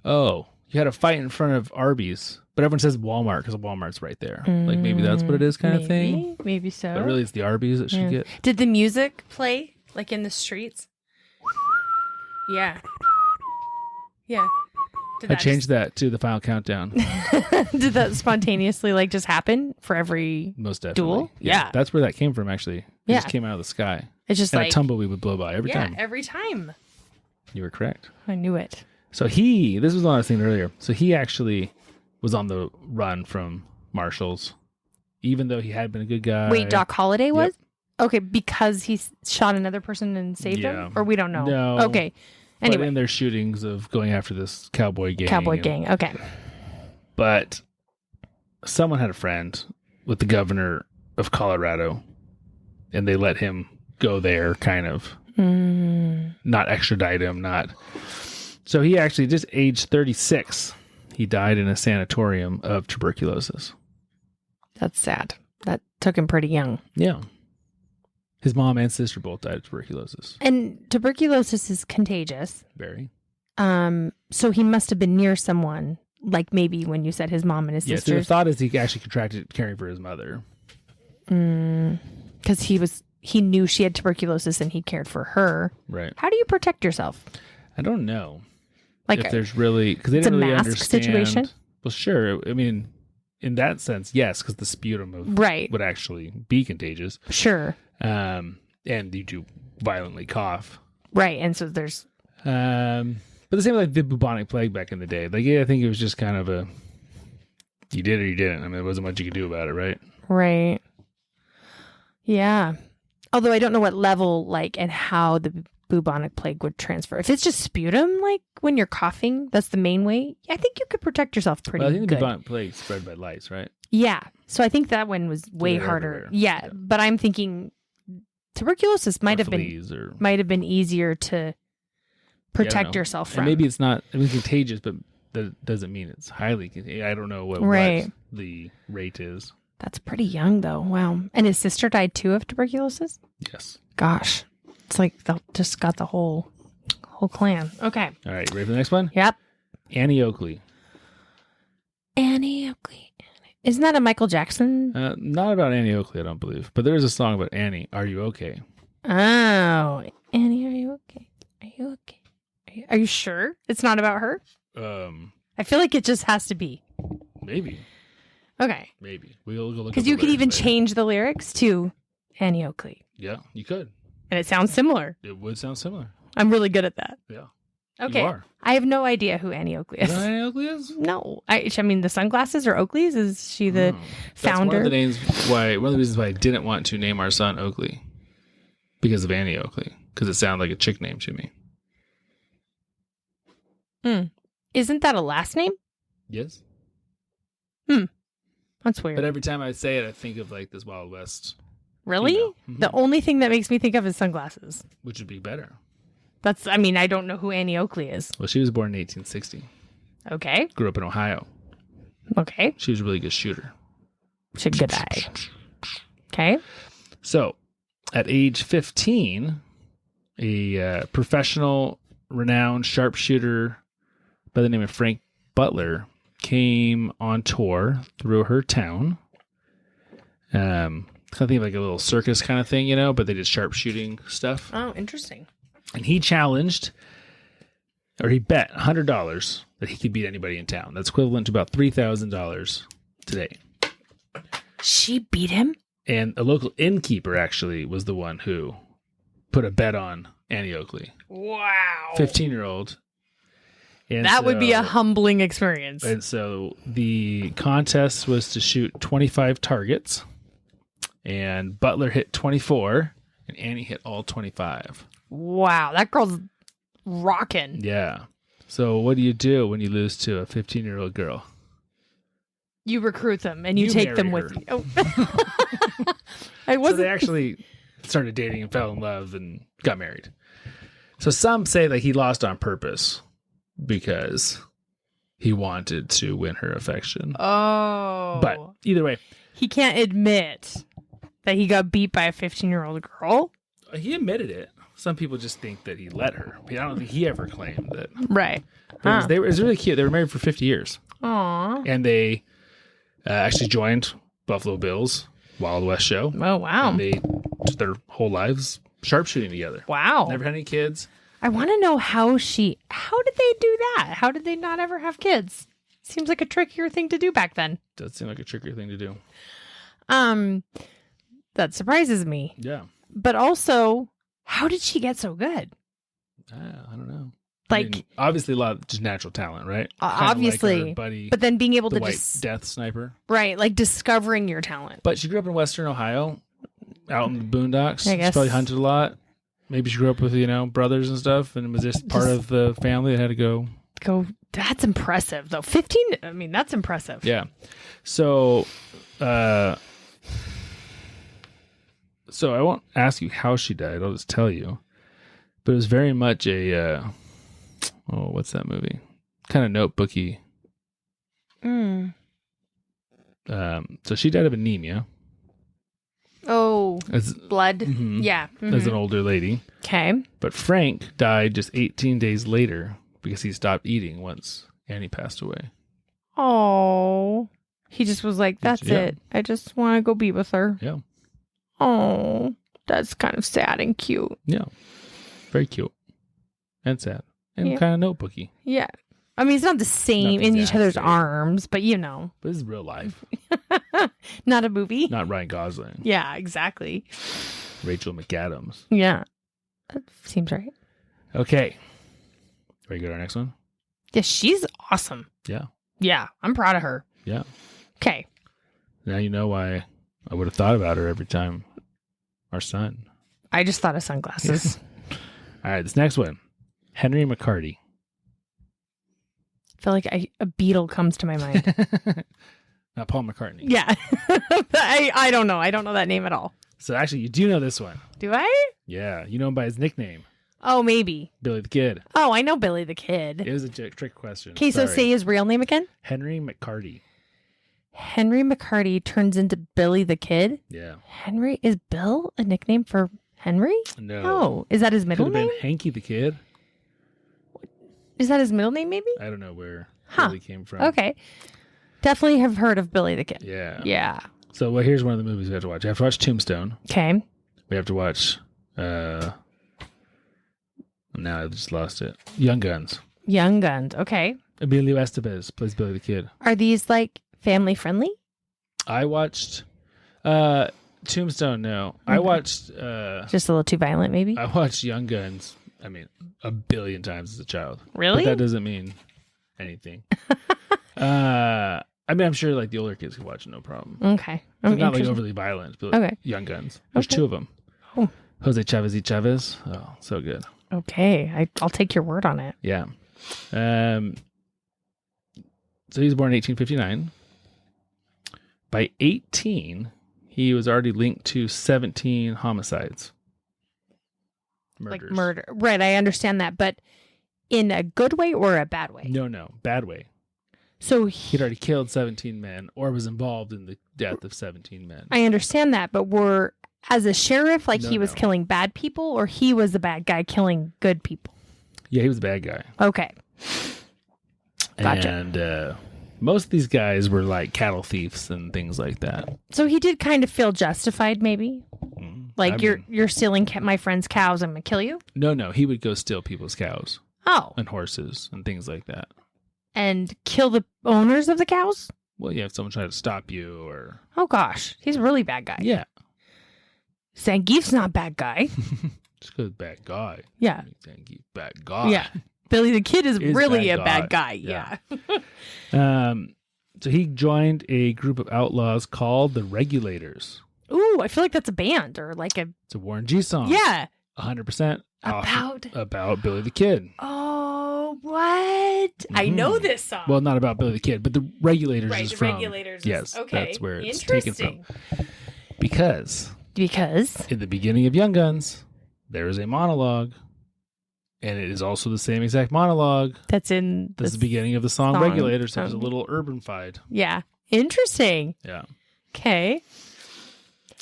oh, you had a fight in front of Arby's, but everyone says Walmart because Walmart's right there. Like maybe that's what it is kind of thing. Maybe so. But really it's the Arby's that should get. Did the music play like in the streets? Yeah. Yeah. I changed that to the Final Countdown. Did that spontaneously like just happen for every Most definitely. duel? Yeah. That's where that came from, actually. It Yeah. just came out of the sky. It's just And like a tumbleweed would blow by every time. every time. You were correct. I knew it. So this was what I was saying earlier. So he actually was on the run from marshals, even though he had been a good guy. Wait, Doc Holliday was? Okay, because he shot another person and saved him? Or we don't know? No. Okay. But Anyway. in their shootings of going after this cowboy gang. Gang. Okay. But someone had a friend with the governor of Colorado, and they let him go there, kind of. Not extradite him, not. So he actually, just age 36, he died in a sanatorium of tuberculosis. That's sad. That took him pretty young. Yeah. His mom and sister both died of tuberculosis. And tuberculosis is contagious. Very. So he must have been near someone, like maybe when you said his mom and his Yeah, so the sisters. thought is he actually contracted it caring for his mother. Because he knew she had tuberculosis and he cared for her. Right. How do you protect yourself? I don't know. Like if there's really, because they it's a didn't really mask understand. situation? Well, sure. I mean, in that sense, yes, because the sputum would actually be contagious. Sure. And you do violently cough. Right. And so there's. But the same like the bubonic plague back in the day. Like, I think it was just kind of a, you did or you didn't. I mean, there wasn't much you could do about it, right? Right. Yeah. Although I don't know what level, like, and how the bubonic plague would transfer. If it's just sputum, like when you're coughing, that's the main way. I think you could protect yourself pretty Well, I think good. the bubonic plague spread by lice, right? Yeah. So I think that one was way They're harder. everywhere. Yeah, Yeah. But I'm thinking tuberculosis might Or have been fleas or easier to protect know. yourself And from. maybe it's not. I mean, contagious, but that doesn't mean it's highly contagious. I don't know what the rate is. That's pretty young though. Wow. And his sister died too of tuberculosis? Yes. Gosh. It's like they just got the whole clan. Okay. All right. Ready for the next one? Yep. Annie Oakley. Annie Oakley. Isn't that a Michael Jackson? Not about Annie Oakley, I don't believe. But there is a song about Annie. Are you okay? Oh. Annie, are you okay? Are you okay? Are you sure it's not about her? I feel like it just has to be. Maybe. Okay. Maybe. We'll go look. Because you could even change the lyrics to Annie Oakley. Yeah, you could. And it sounds similar. It would sound similar. I'm really good at that. Yeah. Okay. You are. I have no idea who Annie Oakley You is. know who Annie Oakley is? No. I mean, the sunglasses are Oakleys? Is she the That's founder? one of the reasons why I didn't want to name our son Oakley. Because of Annie Oakley. Because it sounded like a chick name to me. Isn't that a last name? Yes. That's weird. But every time I say it, I think of like this Wild West, Really? female. Mhm. The only thing that makes me think of is sunglasses. which would be better. I mean, I don't know who Annie Oakley is. Well, she was born in 1860. Okay. Grew up in Ohio. Okay. She was a really good shooter. She's a good eye. Okay. So, at age 15, a professional, renowned sharpshooter by the name of Frank Butler came on tour through her town. Kind of think of like a little circus kind of thing, but they did sharpshooting stuff. Oh, interesting. And he challenged, or he bet $100 that he could beat anybody in town. That's equivalent to about $3,000 today. She beat him? And a local innkeeper actually was the one who put a bet on Annie Oakley. Wow. 15-year-old. And That would be a humbling experience. And so the contest was to shoot 25 targets. And Butler hit 24. And Annie hit all 25. Wow. That girl's rocking. Yeah. So what do you do when you lose to a 15-year-old girl? You recruit them and you take marry them with her. you. Oh. I So wasn't. they actually started dating and fell in love and got married. So some say that he lost on purpose because he wanted to win her affection. Oh. But either way, he can't admit that he got beat by a 15-year-old girl. he admitted it. Some people just think that he let her. But I don't think he ever claimed that. Right. It was really cute. They were married for 50 years. Aw. And they actually joined Buffalo Bills Wild West show. Oh, wow. And they, their whole lives, sharpshooting together. Wow. Never had any kids. I want to know how did they do that? How did they not ever have kids? Seems like a trickier thing to do back then. Does seem like a trickier thing to do. That surprises me. Yeah. But also, how did she get so good? I don't know. Like, I mean, obviously a lot of just natural talent, right? obviously, like our buddy, but then being able the to white just death sniper. right, like discovering your talent. But she grew up in Western Ohio, out in the boondocks. I guess. She probably hunted a lot. Maybe she grew up with brothers and stuff, and was just part of the family that had to go. That's impressive, though. 15. I mean, that's impressive. Yeah. So, so I won't ask you how she died. I'll just tell you. But it was very much a what's that movie? Kind of notebooky. So she died of anemia. Oh, As, blood. Mhm. Yeah. as an older lady. Okay. But Frank died just 18 days later because he stopped eating once Annie passed away. Oh, he just was like, that's Yeah. it. I just want to go be with her. Yeah. Oh, that's kind of sad and cute. Yeah. Very cute. And sad. And Yeah. kind of notebooky. Yeah. I mean, it's not the same Not the in each exact other's same. arms, but you know, But this is real life. not a movie. Not Ryan Gosling. Yeah, exactly. Rachel McAdams. Yeah. That seems right. Okay. Ready to go to our next one? Yeah, she's awesome. Yeah. Yeah, I'm proud of her. Yeah. Okay. Now you know why I would have thought about her every time. Our son. I just thought of sunglasses. All right, this next one. Henry McCarty. I feel like a Beatle comes to my mind. Not Paul McCartney. Yeah. I don't know. I don't know that name at all. So actually, you do know this one. Do I? Yeah. You know him by his nickname, Oh, maybe. Billy the Kid. Oh, I know Billy the Kid. It was a trick question. Okay, so Sorry. say his real name again. Henry McCarty. Henry McCarty turns into Billy the Kid. Yeah. Henry, is Bill a nickname for Henry? No. Oh, is that his Could middle have name? been Hanky the Kid. Is that his middle name, maybe? I don't know where Huh. Billy came from. Okay. Definitely have heard of Billy the Kid. Yeah. Yeah. So here's one of the movies we have to watch. We have to watch Tombstone. Okay. We have to watch. Now I just lost it. Young Guns. Young Guns. Okay. Emilio Estevez plays Billy the Kid. Are these like family friendly? I watched Tombstone. No, I Okay. watched. Just a little too violent, maybe? I watched Young Guns. I mean, a billion times as a child. Really? But that doesn't mean anything. I mean, I'm sure like the older kids could watch it, no problem. Okay. They're I'm not like interested. overly violent. But like Okay. Young Guns. There's Okay. two of them. Oh. Jose Chavez y Chavez. Oh, so good. Okay. I'll take your word on it. Yeah. So he was born in 1859. By 18, he was already linked to 17 homicides. Murders. Like murder. Right. I understand that. But in a good way or a bad way? No, bad way. So He'd already killed 17 men or was involved in the death of 17 men. I understand that. But as a sheriff, like he was No. killing bad people or he was the bad guy killing good people? Yeah, he was a bad guy. Okay. Gotcha. And most of these guys were like cattle thieves and things like that. So he did kind of feel justified, maybe? Like, I mean, you're stealing my friend's cows, I'm going to kill you? No, he would go steal people's cows Oh. and horses and things like that. And kill the owners of the cows? Well, yeah, if someone tried to stop you or... Oh, gosh. He's a really bad guy. Yeah. Zangief's not a bad guy. Just because bad guy. Yeah. Zangief, bad guy. Yeah. Billy the Kid is Is really bad a bad guy. guy. Yeah. So he joined a group of outlaws called the Regulators. Ooh, I feel like that's a band or like a... It's a Warren G song. Yeah. 100% about Billy the Kid. Oh, what? I know this song. Well, not about Billy the Kid, but the Regulators right, is the from... Regulators. Yes, Okay. that's where it's taken from. Interesting. Because Because? in the beginning of Young Guns, there is a monologue, and it is also the same exact monologue. That's in That's the beginning of the song song. Regulators. So it was a little urban-fied. Yeah. Interesting. Yeah. Okay.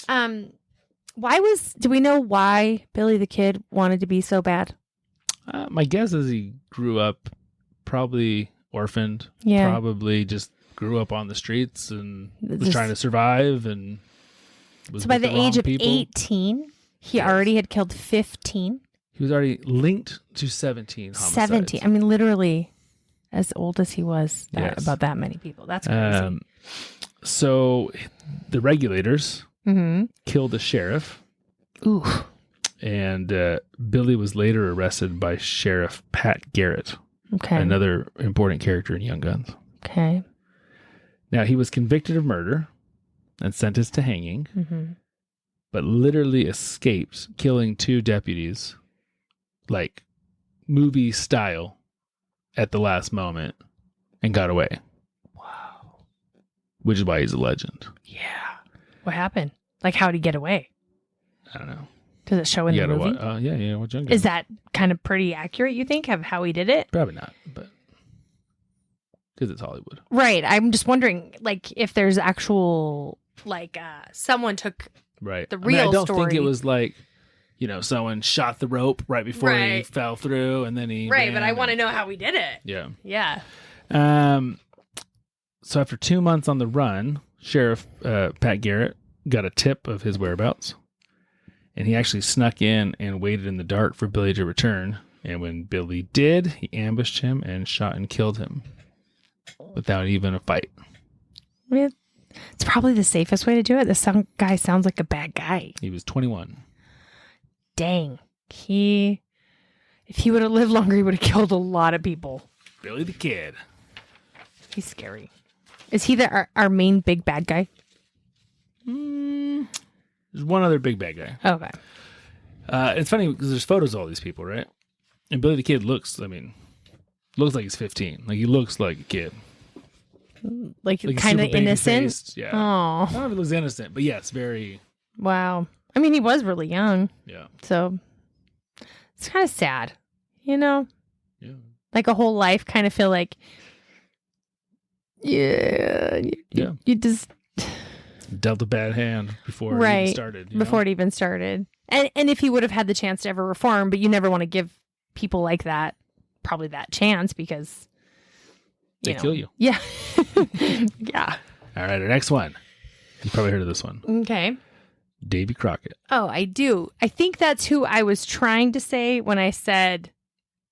Do we know why Billy the Kid wanted to be so bad? My guess is he grew up probably orphaned. Yeah. Probably just grew up on the streets and was Just- trying to survive and was So by with the age wrong of people. 18, he Yes. already had killed 15. He was already linked to 17 homicides. 70. I mean, literally as old as he was, Yes. about that many people. That's crazy. So the regulators killed the sheriff. Ooh. And Billy was later arrested by Sheriff Pat Garrett, Okay. another important character in Young Guns. Okay. Now, he was convicted of murder and sentenced to hanging, but literally escaped killing 2 deputies, like movie style, at the last moment and got away. Wow. Which is why he's a legend. Yeah. What happened? Like, how'd he get away? I don't know. Does it show in the movie? Yeah. What Young Guns? Is that kind of pretty accurate, you think, of how he did it? Probably not, but because it's Hollywood. Right. I'm just wondering, like, if there's actual, like, someone took Right. the I mean, I real don't story. think it was like, someone shot the rope right before he Right. fell through and then he Right, ran but I want to and- know how he did it. Yeah. Yeah. So after 2 months on the run, Sheriff Pat Garrett got a tip of his whereabouts. And he actually snuck in and waited in the dark for Billy to return. And when Billy did, he ambushed him and shot and killed him without even a fight. I mean, it's probably the safest way to do it. This guy sounds like a bad guy. He was 21. Dang. If he would have lived longer, he would have killed a lot of people. Billy the Kid. He's scary. Is he our main big bad guy? There's one other big bad guy. Okay. It's funny because there's photos of all these people, right? And Billy the Kid looks like he's 15. Like, he looks like a kid. Like Like, kind of super innocent. baby-faced, yeah. I Oh, don't know if he looks innocent, but yes, very, wow. I mean, he was really young, yeah. so it's kind of sad, Yeah. like a whole life kind of feel like, Yeah. you just, Dealt a bad hand before it Right. even started. you before know? it even started. And if he would have had the chance to ever reform, but you never want to give people like that probably that chance because They kill you. Yeah. Yeah. All right, our next one. You probably heard of this one. Okay. Davy Crockett. Oh, I do. I think that's who I was trying to say when I said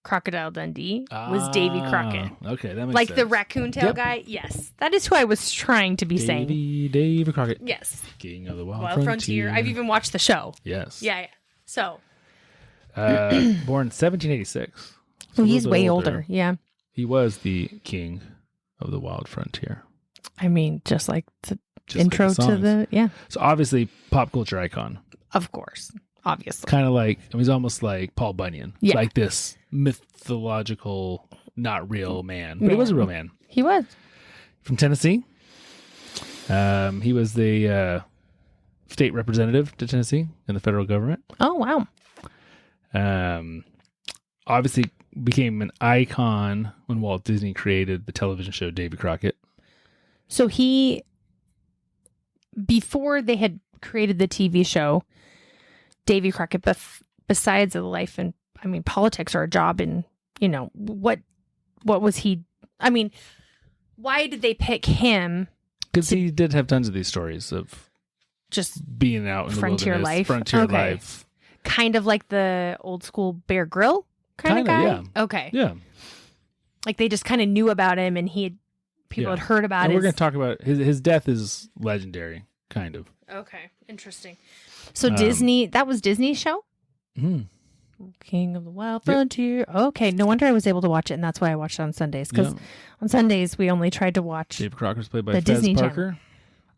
Crocodile Dundee was Davy Crockett. Okay, that makes Like sense. the raccoon tail Yep. guy? Yes. That is who I was trying to be saying. Davy Crockett. Yes. King of the Wild, Wild Frontier. I've even watched the show. Yes. Yeah. So, Born 1786. So a he's little bit way older. Yeah. He was the king of the Wild Frontier. I mean, just like the Just intro like the to songs. the, yeah, So obviously, pop culture icon. of course. Obviously. Kind of like, he's almost like Paul Bunyan. Yeah. Like this mythological, not real man. But he was a real man. He was. From Tennessee. He was the state representative to Tennessee in the federal government. Oh, wow. Obviously became an icon when Walt Disney created the television show Davy Crockett. So before they had created the TV show, Davy Crockett, besides the life and, I mean, politics or a job and, what was he, I mean, why did they pick him? Because he did have tons of these stories of Just being out in the Frontier wilderness, life? frontier Okay. life. kind of like the old school Bear Grylls kind of Kinda, guy? yeah. Okay. Yeah. Like they just kind of knew about him and people Yeah. had heard about And his. we're going to talk about his death is legendary, kind of. Okay. Interesting. So Disney, that was Disney's show? Mhm. King of the Wild Yep. Frontier. Okay, no wonder I was able to watch it, and that's why I watched it on Sundays. Because Yeah. on Sundays we only tried to watch. Dave Crocker's played by The Fez Disney Channel. Parker,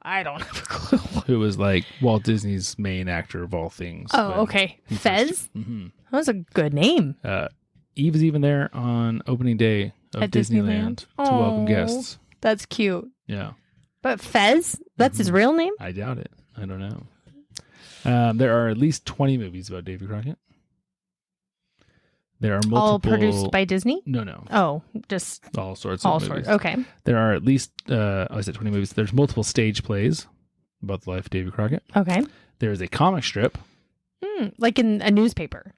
I don't have a clue. who was like Walt Disney's main actor of all things. Oh, when okay. he first- Fez. Mhm. That was a good name. Eve was even there on opening day of At Disneyland Disneyland? to welcome Aw. guests. That's cute. Yeah, But Fez, that's his real name. I doubt it. I don't know. There are at least 20 movies about Davy Crockett. There are multiple. All produced by Disney. No. Oh, just All sorts all of movies. sorts. Okay. There are at least, I said 20 movies. There's multiple stage plays about the life of Davy Crockett. Okay. There is a comic strip, Like in a newspaper.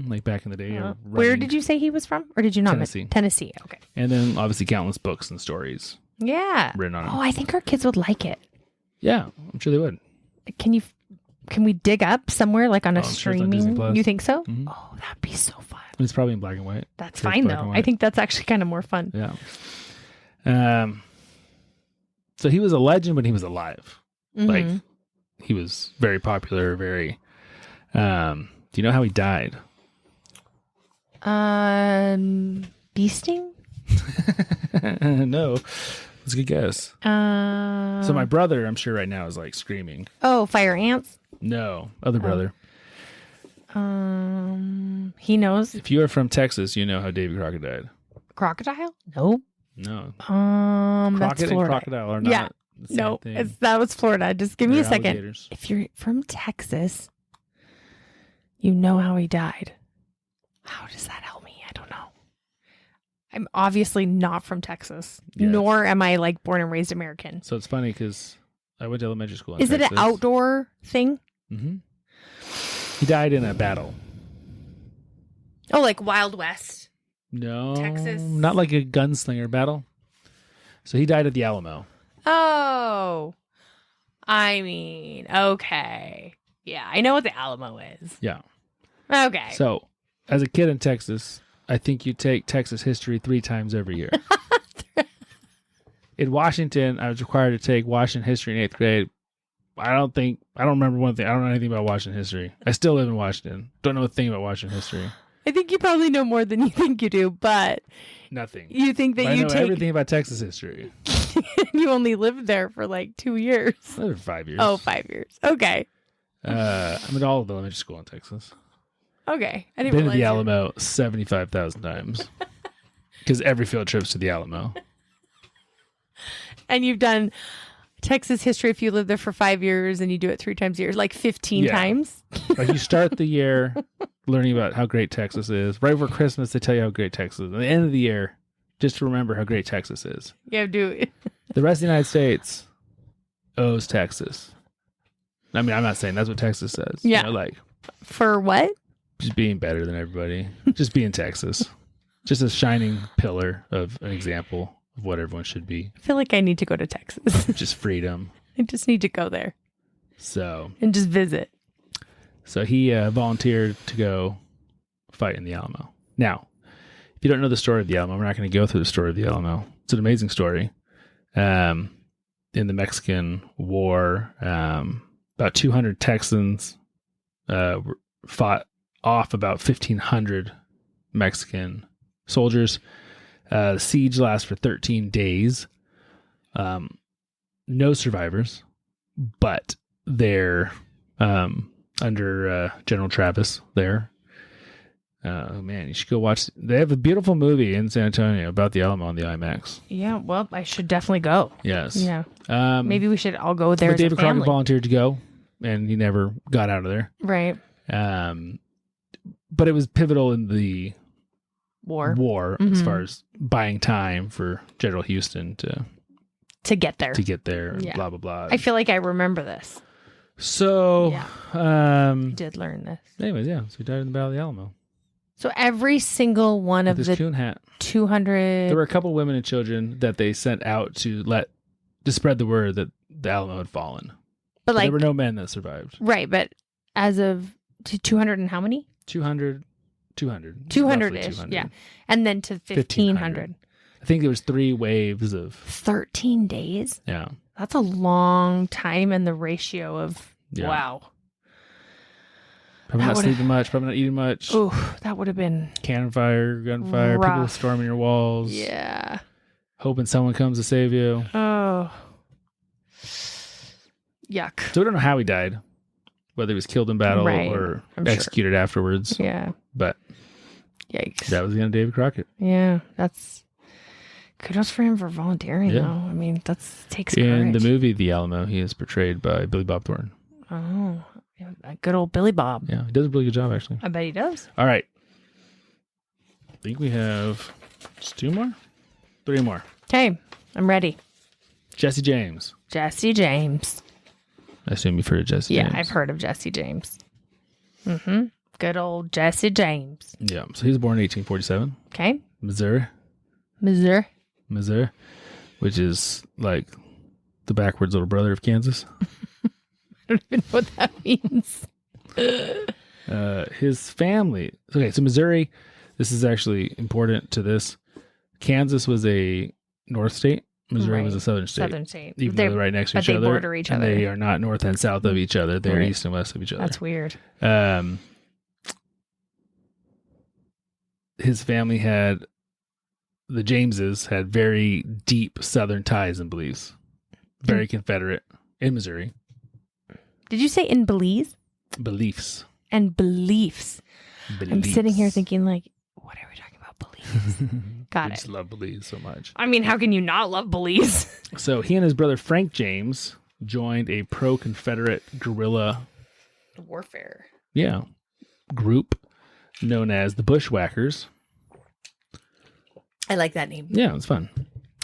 like back in the day. Where did you say he was from, or did you not? Tennessee. Tennessee. Okay. And then obviously countless books and stories Yeah. written on him. Oh, I think our kids would like it. Yeah, I'm sure they would. Can you Can we dig up somewhere like on a I'm sure it's on Disney streaming? Plus. You think so? Mhm. Oh, that'd be so fun. It's probably in black and white. That's Sure, it's fine black though. and I white. think that's actually kind of more fun. Yeah. So he was a legend when he was alive. Like Mhm. he was very popular, very do you know how he died? Bee sting? No. That's a good guess. So my brother, I'm sure right now is like screaming. Oh, fire ants. No, other brother. He knows If you are from Texas, you know how Davy Crockett died. crocodile. No. No. That's Crockett and Florida. crocodile are not Yeah. the same No, thing. that was Florida. Just give me They're a second. alligators. If you're from Texas, you know how he died. How does that help me? I don't know. I'm obviously not from Texas, Yes. nor am I like born and raised American. So it's funny because I went to elementary school in Is it Texas. an outdoor thing? Mm-hmm. He died in a battle. Oh, like Wild West. No, Texas. not like a gunslinger battle. So he died at the Alamo. Oh, I mean, okay. Yeah, I know what the Alamo is. Yeah. Okay. So as a kid in Texas, I think you take Texas history 3 times every year. In Washington, I was required to take Washington history in 8th grade. I don't remember one thing. I don't know anything about Washington history. I still live in Washington. Don't know a thing about Washington history. I think you probably know more than you think you do, but Nothing. you think that But I you know take everything about Texas history. you only lived there for like 2 years. Another 5 years. Oh, 5 years. Okay. I'm at all of elementary school in Texas. Okay. I didn't Been to realize the you- Alamo 75,000 times. Because every field trip's to the Alamo. And you've done Texas history if you live there for 5 years and you do it 3 times a year, like 15 Yeah. times. Like you start the year learning about how great Texas is. Right before Christmas, they tell you how great Texas is. At the end of the year, just to remember how great Texas is. Yeah, do it. The rest of the United States owes Texas. I mean, I'm not saying that's what Texas says. Yeah. You know, like For what? just being better than everybody. Just being Texas. Just a shining pillar of an example of what everyone should be. I feel like I need to go to Texas. Just freedom. I just need to go there So and just visit. he volunteered to go fight in the Alamo. Now, if you don't know the story of the Alamo, we're not going to go through the story of the Alamo. It's an amazing story. In the Mexican War, about 200 Texans fought off about 1,500 Mexican soldiers. The siege lasts for 13 days. No survivors, but they're under General Travis there. Oh man, you should go watch. They have a beautiful movie in San Antonio about the Alamo on the IMAX. Yeah, well, I should definitely go. Yes. Yeah. Maybe Maybe we should all go there but as a David Crockett family. volunteered to go, and he never got out of there. Right. But it was pivotal in the War. war Mhm. as far as buying time for General Houston To get there. to get there. And Yeah. blah blah blah. I feel like I remember this. So, Yeah. I did learn this. anyways, yeah. So he died in the Battle of the Alamo So every single one of with his the coon hat. 200. There were a couple women and children that they sent out to spread the word that the Alamo had fallen. but like, there were no men that survived. right. But as of to 200 and how many? 200. 200-ish. Yeah. And then to 1,500. I think there was 3 waves of 13 days? yeah. That's a long time in the ratio of, Yeah. wow. Probably That not would've- sleeping much. Probably not eating much. Ooh, that would have been, Cannon fire, gunfire, people Rough. storming your walls. yeah. Hoping someone comes to save you. Oh. Yuck. So we don't know how he died, whether he was killed in battle Right, or I'm sure. executed afterwards. Yeah. But Yikes. that was the end of David Crockett. Yeah. That's kudos for him for volunteering, Yeah. though. I mean, takes In the courage. movie The Alamo, he is portrayed by Billy Bob Thornton. Oh, yeah, good old Billy Bob. Yeah, he does a really good job, actually. I bet he does. All right. I think we have just 2 more? 3 more. Okay, I'm ready. Jesse James. Jesse James. I assume you've heard of Jesse Yeah, James. I've heard of Jesse James. Mm-hmm. Good old Jesse James. Yeah, so he was born in 1847, Okay. Missouri, Missouri. which is like the backwards little brother of Kansas. don't even know what that means. His family. Okay, so Missouri, this is actually important to this. Kansas was a north state. Missouri was a southern state. Southern state. Even though they're right next to each other. But they border each and other. they are not north and south of each other. They're east and west of each other. That's weird. His family the Jameses had very deep southern ties and beliefs. Very Confederate in Missouri. Did you say in Belize? Beliefs. And beliefs. I'm sitting here thinking like, what are we talking about? Belize. Got I it. just love Belize so much. I mean, how can you not love Belize? So he and his brother Frank James joined a pro-Confederate guerrilla warfare group known as the Bushwhackers. I like that name. Yeah, it's fun.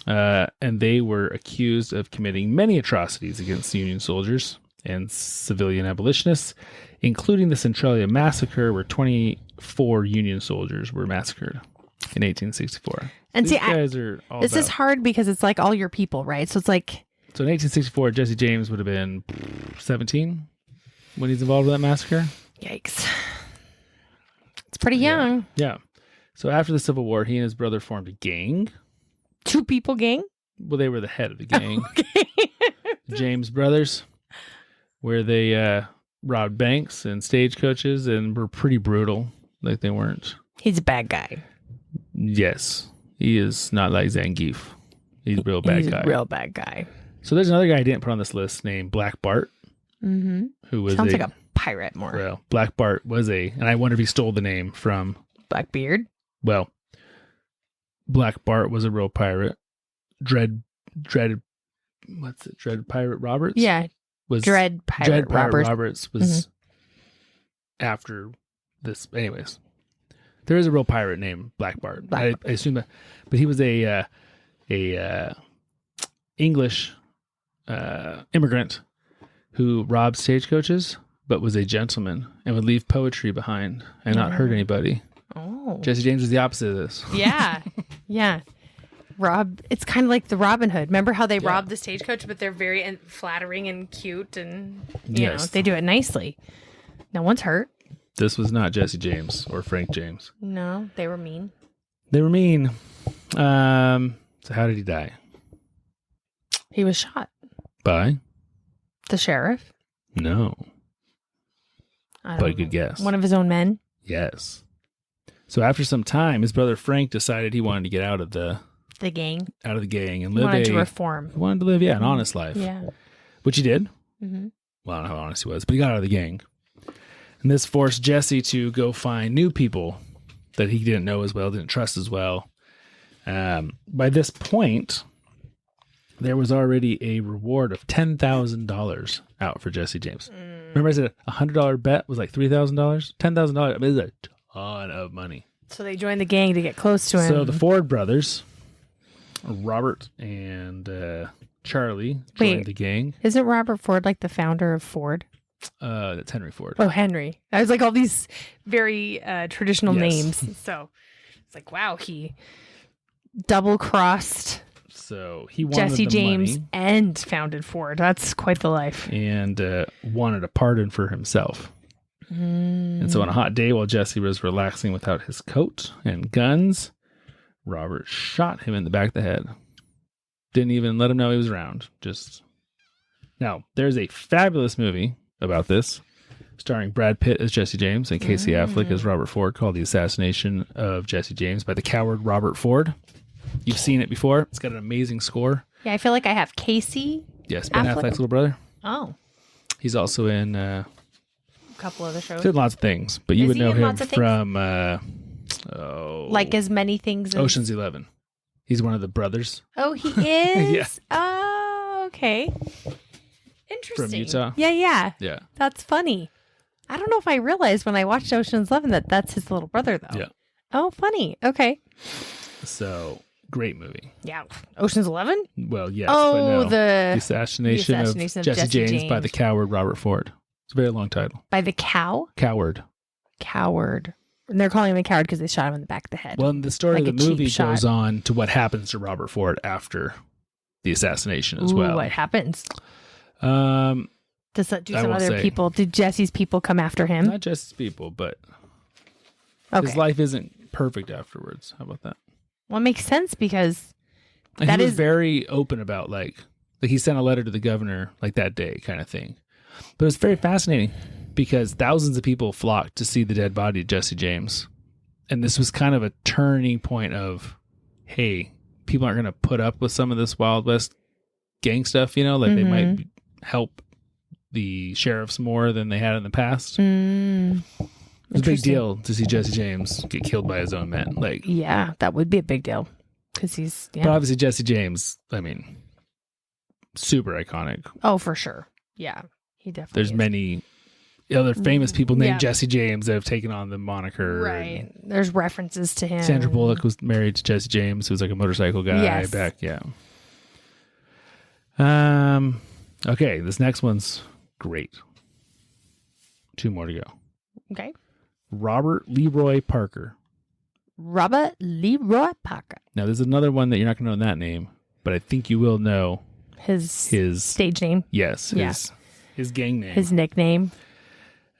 And they were accused of committing many atrocities against Union soldiers and civilian abolitionists, including the Centralia Massacre, where 24 Union soldiers were massacred in 1864. And These guys are all this is hard because it's like all your people, right? So it's like... So in 1864, Jesse James would have been 17 when he's involved with that massacre. Yikes. It's pretty young. Yeah. So after the Civil War, he and his brother formed a gang. 2 people gang? Well, they were the head of the gang. Okay. James Brothers, where they robbed banks and stagecoaches and were pretty brutal. Like they weren't. He's a bad guy. Yes. He is not like Zangief. He's a real bad guy. A real bad guy. So there's another guy I didn't put on this list named Black Bart. Mm-hmm. Who was Sounds like a pirate more. Well, Black Bart was and I wonder if he stole the name from... Blackbeard? Well, Black Bart was a real pirate. Dread Pirate Roberts? Yeah. Dread Pirate Roberts was after this. Anyways, there is a real pirate named Black Bart. I assume that, but he was a English immigrant who robbed stagecoaches, but was a gentleman and would leave poetry behind and not hurt anybody. Oh, Jesse James was the opposite of this. Yeah, yeah. It's kind of like the Robin Hood. Remember how they robbed the stagecoach, but they're very flattering and cute, and you know, they do it nicely. No one's hurt. This was not Jesse James or Frank James. No, they were mean. They were mean. So how did he die? He was shot. By? The sheriff? No. I don't But a know. good guess. One of his own men? Yes. So after some time, his brother Frank decided he wanted to get out of the gang. And He wanted to reform. He wanted to live, an honest life. Yeah. Which he did. Mm-hmm. Well, I don't know how honest he was, but he got out of the gang. And this forced Jesse to go find new people that he didn't know as well, didn't trust as well. By this point, there was already a reward of $10,000 out for Jesse James. Remember I said a $100 bet was like $3,000? $10,000, I mean, it's a ton of money. So they joined the gang to get close to him. So the Ford brothers, Robert and Charlie, joined the gang. Isn't Robert Ford like the founder of Ford? That's Henry Ford. Oh, Henry. I was like all these very traditional names. So it's like, wow, he double-crossed So he wanted Jesse the James money and founded Ford. That's quite the life. and wanted a pardon for himself. And so on a hot day while Jesse was relaxing without his coat and guns, Robert shot him in the back of the head. Didn't even let him know he was around. Now, there's a fabulous movie about this, starring Brad Pitt as Jesse James and Casey Affleck as Robert Ford, called The Assassination of Jesse James by the coward Robert Ford. You've seen it before. It's got an amazing score. Yeah, I feel like I have Casey. Yes, Ben Affleck? Affleck's little brother. Oh, He's also in a couple other shows. he's in lots of things, but you Is would he know in him lots of things? from Like as many things as... Ocean's 11. He's one of the brothers Oh, he is? Yeah. Oh, okay. Interesting. from Utah. Yeah. Yeah. That's funny. I don't know if I realized when I watched Ocean's 11 that that's his little brother, though. Yeah. Oh, funny. Okay. So great movie. Yeah. Ocean's 11? Well, yes. Oh, but no. the assassination of Jesse James by the coward Robert Ford. It's a very long title. By the cow? Coward. Coward. And they're calling him a coward because they shot him in the back of the head. Well, the story Like of a the movie cheap shot. goes on to what happens to Robert Ford after the assassination as Ooh, well. what happens? Do some other people? Did Jesse's people come after him? Not Jesse's people, but Okay. his life isn't perfect afterwards. How about that? Well, it makes sense because And that he was is very open about like he sent a letter to the governor like that day kind of thing. But it was very fascinating because thousands of people flocked to see the dead body of Jesse James. And this was kind of a turning point of, hey, people aren't going to put up with some of this Wild West gang stuff, you know, like they might help the sheriffs more than they had in the past. It was a big deal to see Jesse James get killed by his own men. Like, yeah, that would be a big deal because he's but obviously Jesse James, I mean, super iconic. Oh, for sure. Yeah, he definitely. There's is. many other famous people named Yeah. Jesse James that have taken on the moniker. Right. There's references to him. Sandra Bullock was married to Jesse James, who was like a motorcycle guy Yes. back. Yeah. Okay, this next one's great. 2 more to go. Okay. Robert Leroy Parker. Robert Leroy Parker. Now, there's another one that you're not going to know that name, but I think you will know His his stage name. yes, Yeah. his gang name. His nickname.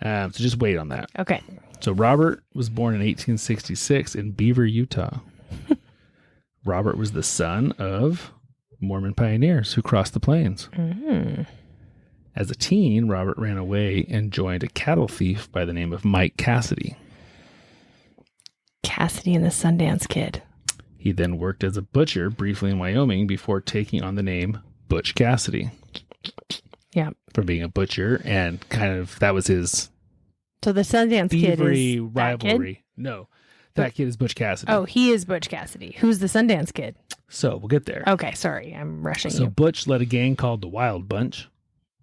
So just wait on that. Okay. So Robert was born in 1866 in Beaver, Utah. Robert was the son of Mormon pioneers who crossed the plains. As a teen, Robert ran away and joined a cattle thief by the name of Mike Cassidy. Cassidy and the Sundance Kid. He then worked as a butcher briefly in Wyoming before taking on the name Butch Cassidy. Yeah. For being a butcher, and kind of that was his So the Sundance Kid thievery is that kid? rivalry. No, that kid is Butch Cassidy. Oh, he is Butch Cassidy. Who's the Sundance Kid? So we'll get there. Okay, sorry, I'm rushing So you. Butch led a gang called the Wild Bunch,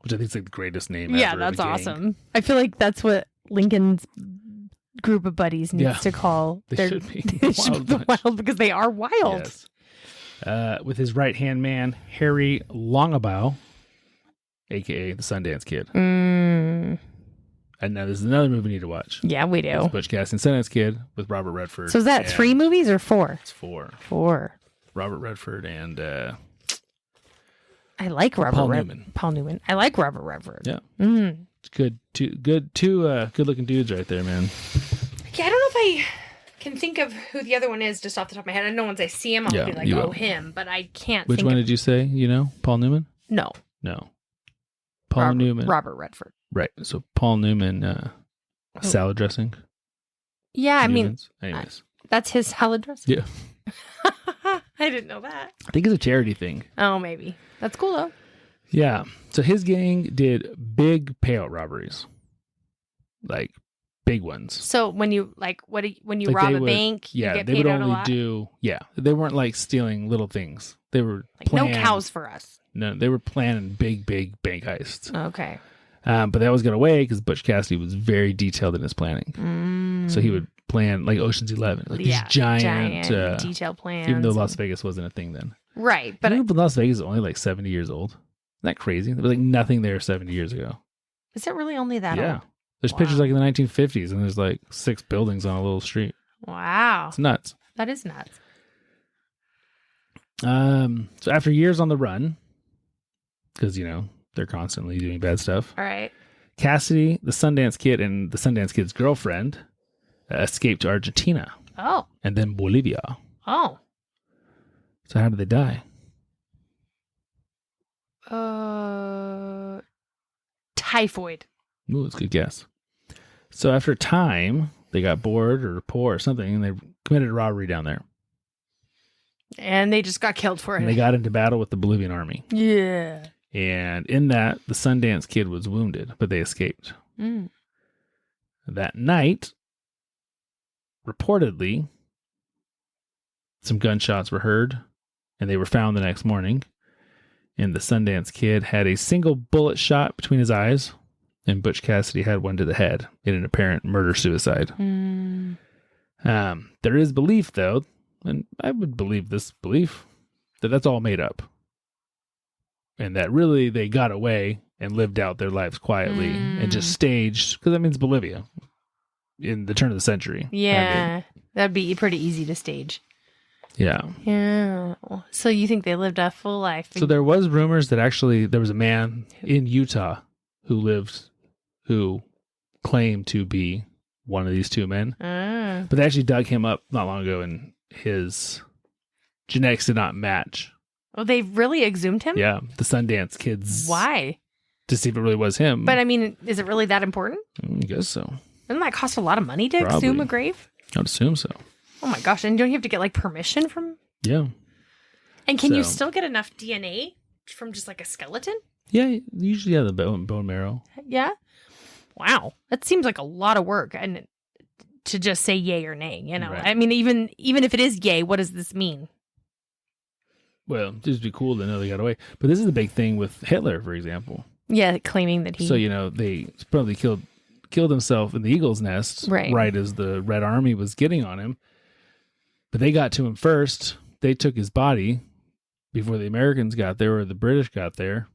which I think is like the greatest name Yeah, ever. that's of a gang. awesome. I feel like that's what Lincoln's group of buddies needs Yeah. to call. They their, should be. they should Wild be the Bunch. wild because they are wild. Yes. With his right-hand man, Harry Longabout, a.k.a. the Sundance Kid. And now this is another movie we need to watch. Yeah, we do. It's Butch Cassidy and Sundance Kid with Robert Redford. So is that and 3 movies or 4? It's 4. 4. Robert Redford and I like Robert Paul Newman. Paul Newman. I like Robert Redford. Yeah. Mm. It's good. Two good-looking dudes right there, man. Yeah, I don't know if I can think of who the other one is just off the top of my head. I know once I see him, I'll Yeah, be like, you oh, will. him. But I can't Which think one of... did you say? You know, Paul Newman? No. No. Paul Newman. Robert Redford. Right. So Paul Newman, salad dressing. Yeah, I mean, Newman's. Anyways. that's his salad dressing. Yeah. I didn't know that. I think it's a charity thing. Oh, maybe. That's cool, though. Yeah. So his gang did big payout robberies. Like big ones. So when you, like, when you Like, rob they a would- bank, Yeah, you get they paid would out a only lot? do they weren't like stealing little things. They were Like, no planned, cows for us. No, they were planning big bank heists. Okay. But they always got away because Butch Cassidy was very detailed in his planning. So he would plan like Ocean's 11, like these giant detailed plans. even though Las Vegas wasn't a thing then. Right, But but Las Vegas is only like 70 years old. Isn't that crazy? There was like nothing there 70 years ago. is it really only that Yeah. old? There's Wow. pictures like in the 1950s and there's like 6 buildings on a little street. Wow. It's nuts. That is nuts. So after years on the run, because, you know, they're constantly doing bad stuff, All right. Cassidy, the Sundance Kid, and the Sundance Kid's girlfriend escaped to Argentina Oh. and then Bolivia. Oh. So how did they die? Typhoid. Ooh, that's a good guess. So after a time, they got bored or poor or something, and they committed a robbery down there. And they just got killed for it. And they got into battle with the Bolivian army. yeah. And in that, the Sundance Kid was wounded, but they escaped. Mm. That night, reportedly, some gunshots were heard, and they were found the next morning. And the Sundance Kid had a single bullet shot between his eyes, and Butch Cassidy had one to the head in an apparent murder-suicide. Mm. There is belief, though, and I would believe this belief, that that's all made up. And that really they got away and lived out their lives quietly and just staged, because that means Bolivia in the turn of the century. Yeah. That'd be pretty easy to stage. Yeah. Yeah. So you think they lived a full life? So there was rumors that actually there was a man in Utah who claimed to be one of these two men. But they actually dug him up not long ago, and his genetics did not match. Oh, they really exhumed him? Yeah, the Sundance kids. Why? To see if it really was him. But I mean, is it really that important? I guess so. Doesn't that cost a lot of money to Probably. exhume a grave? I'd assume so. Oh my gosh. And don't you have to get like permission from? Yeah. And can you So- still get enough DNA from just like a skeleton? Yeah, usually the bone marrow. Yeah. Wow. That seems like a lot of work. And to just say yay or nay, you know? Right. I mean, even if it is yay, what does this mean? Well, it'd just be cool to know they got away. But this is the big thing with Hitler, for example. Yeah, claiming that he. So, they probably killed himself in the eagle's nest Right. as the Red Army was getting on him. But they got to him first. They took his body before the Americans got there or the British got there.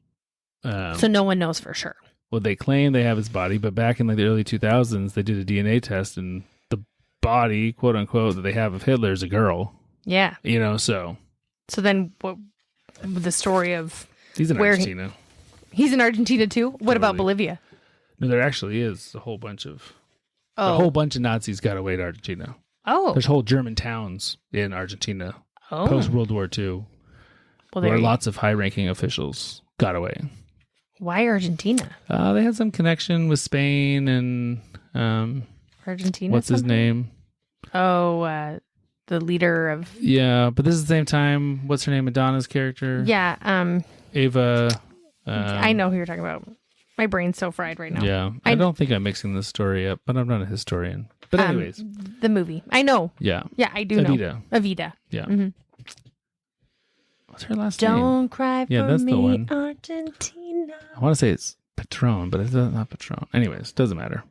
So no one knows for sure. Well, they claim they have his body, but back in like the early 2000s, they did a DNA test, and the body, quote unquote, that they have of Hitler is a girl. Yeah. So So then what? The story of he's in Where he- Argentina. he's in Argentina too. What about Totally. Bolivia? No, there actually is a whole bunch of Nazis got away to Argentina. Oh. There's whole German towns in Argentina Oh. post World War II, Well, where there. lots of high-ranking officials got away. Why Argentina? They had some connection with Spain and Argentina. what's his something? name? Oh, the leader of. Yeah, but this is the same time. What's her name? Madonna's character. Yeah. Ava. I know who you're talking about. My brain's so fried right now. Yeah, I don't think I'm mixing this story up, but I'm not a historian. But anyways, The movie. I know. yeah, Yeah, I do know. Evita. Evita. Yeah. Mhm. What's her last name? Don't cry Yeah, for that's the me, one. Argentina. I want to say it's Patron, but it's not Patron. Anyways, doesn't matter.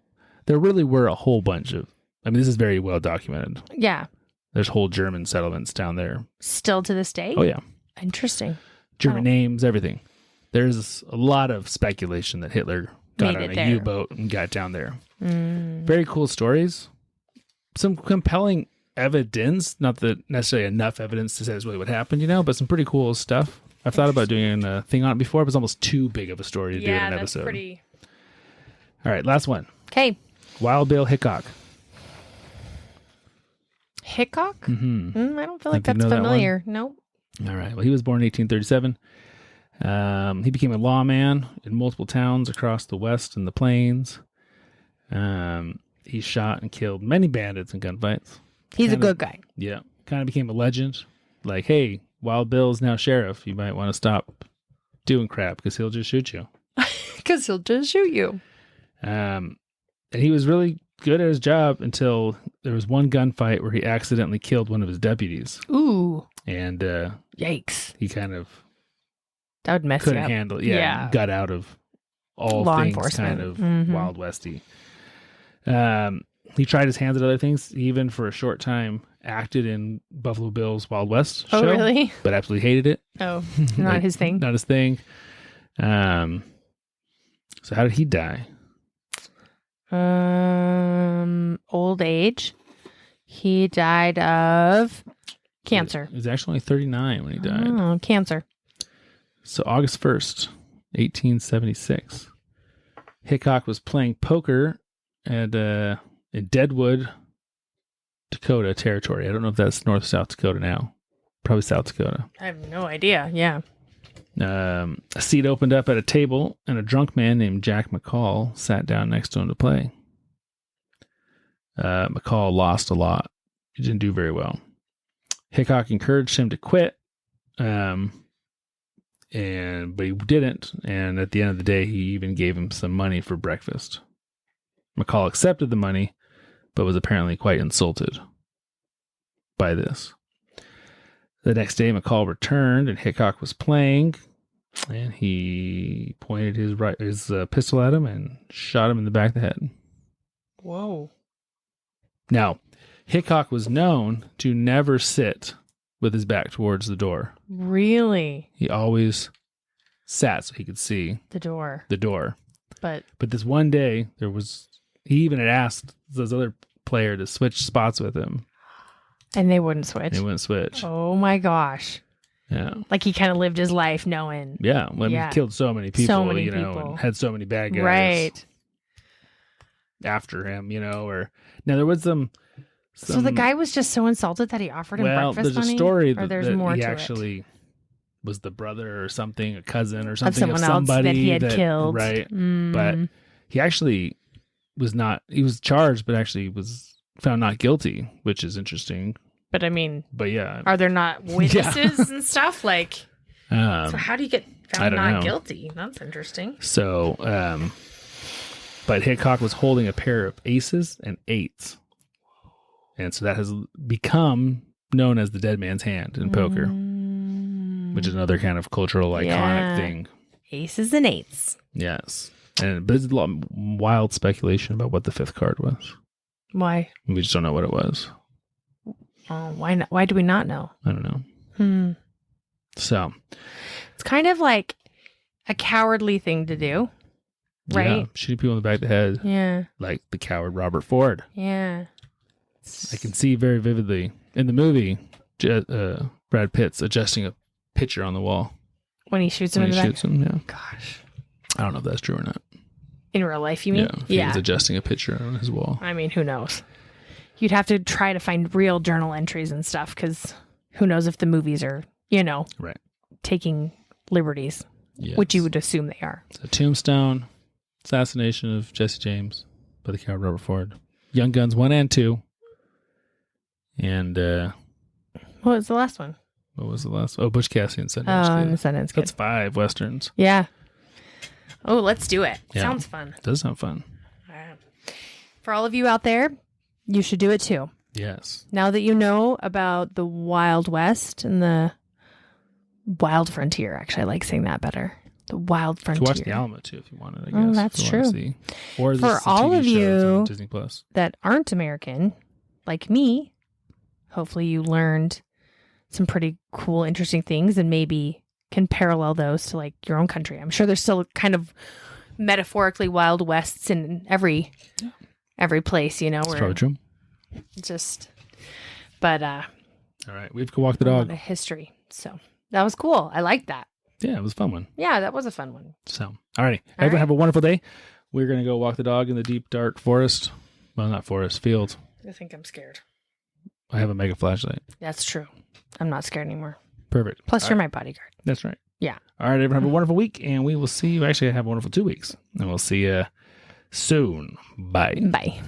There really were a whole bunch of. I mean, this is very well documented. Yeah. There's whole German settlements down there. Still to this day? Oh yeah, Interesting. German Oh. names, everything. There's a lot of speculation that Hitler got Made on it a there. U-boat and got down there. Mm. Very cool stories. Some compelling evidence, not that necessarily enough evidence to say that's really what happened, but some pretty cool stuff. I've thought about doing a thing on it before, but it's almost too big of a story to do in Yeah, an that's episode. pretty. All right, last one. Okay. Wild Bill Hickok. Hickok? Mm-hmm. I don't feel like Think you that's know that one? familiar. Nope. All right. Well, he was born in 1837. He became a lawman in multiple towns across the West and the Plains. He shot and killed many bandits in gunfights. He's a Kinda- good guy. Yeah. Kind of became a legend. Like, hey, Wild Bill's now sheriff. You might want to stop doing crap because he'll just shoot you. Because he'll just shoot you. And he was really good at his job until there was one gunfight where he accidentally killed one of his deputies. Ooh. And Yikes. he kind of That would mess couldn't you up. handle it. Yeah, got out of all Law things enforcement. kind of Mhm. Wild Westy. He tried his hands at other things. He even for a short time acted in Buffalo Bill's Wild West Oh, show, really? but absolutely hated it. Oh, not his thing. Not his thing. So how did he die? Old age. He died of cancer. He was actually only 39 when he died. Oh, cancer. So August 1st, 1876. Hickok was playing poker at in Deadwood, Dakota territory. I don't know if that's North South Dakota now. Probably South Dakota. I have no idea. Yeah. A seat opened up at a table, and a drunk man named Jack McCall sat down next to him to play. McCall lost a lot. He didn't do very well. Hickok encouraged him to quit, but he didn't. And at the end of the day, he even gave him some money for breakfast. McCall accepted the money, but was apparently quite insulted by this. The next day, McCall returned, and Hickok was playing, and he pointed his pistol at him and shot him in the back of the head. Whoa. Now, Hickok was known to never sit with his back towards the door. Really? He always sat so he could see The door. the door. But But this one day, he even had asked this other player to switch spots with him. and they wouldn't switch. And he wouldn't switch. Oh my gosh. Yeah. Like he kind of lived his life knowing. Yeah. Well, Yeah. he killed so many people, So many you know, people. and had so many bad guys Right. after him, you know, or now there was some So the guy was just so insulted that he offered him well, breakfast there's a money? story Or that, there's that more he to actually was the brother or something, a cousin or it. something Of someone somebody else that he had that, killed. right? Mm. But he actually was not. He was charged, but actually was found not guilty, which is interesting. But I mean, But yeah, are there not witnesses and stuff? Like, so how do you get I found don't not know. guilty? That's interesting. So, but Hickok was holding a pair of aces and eights. And so that has become known as the dead man's hand in poker, which is another kind of cultural iconic Yeah. thing. Aces and eights. Yes. But there's a lot of wild speculation about what the fifth card was. Why? We just don't know what it was. Oh, why not? Why do we not know? I don't know. So, It's kind of like a cowardly thing to do, yeah, right? shooting people in the back of the head, Yeah. like the coward Robert Ford. Yeah. I can see very vividly in the movie Brad Pitt's adjusting a picture on the wall When he shoots him when in he the back. shoots him. Yeah, Gosh. I don't know if that's true or not. In real life, you mean? Yeah, if he was adjusting a picture on his wall. I mean, who knows? You'd have to try to find real journal entries and stuff because who knows if the movies are, you know, Right. taking liberties, Yes. which you would assume they are. So Tombstone, assassination of Jesse James by the coward Robert Ford, Young Guns 1 and 2, and What was the last one? what was the last? Oh, Butch Cassidy and Sundance Oh, Kid. and the Sundance Kid. That's 5 westerns. Yeah. Oh, let's do it. Yeah. Sounds fun. Does sound fun. All right. For all of you out there, you should do it too. Yes. Now that you know about the Wild West and the Wild Frontier, actually, I like saying that better. The Wild You Frontier. can watch the Alamo too if you wanted. I guess. Oh, that's if you wanna true. see. Or For this is a all TV of show that's on you- Disney Plus. that aren't American, like me, hopefully you learned some pretty cool, interesting things and maybe can parallel those to like your own country. I'm sure there's still kind of metaphorically Wild Wests in every place, you know, It's where probably true. just, but All right, we have to walk the a lot dog. of history. So that was cool. I liked that. Yeah, it was a fun one. Yeah, that was a fun one. So, all righty. Everyone right. have a wonderful day. We're going to go walk the dog in the deep, dark forest. Well, not forest, field. I think I'm scared. I have a mega flashlight. That's true. I'm not scared anymore. Perfect. Plus, All you're right. my bodyguard. That's right. Yeah. All right, everyone have a wonderful week, and we will see you. Actually, have a wonderful 2 weeks, and we'll see you soon. Bye. Bye.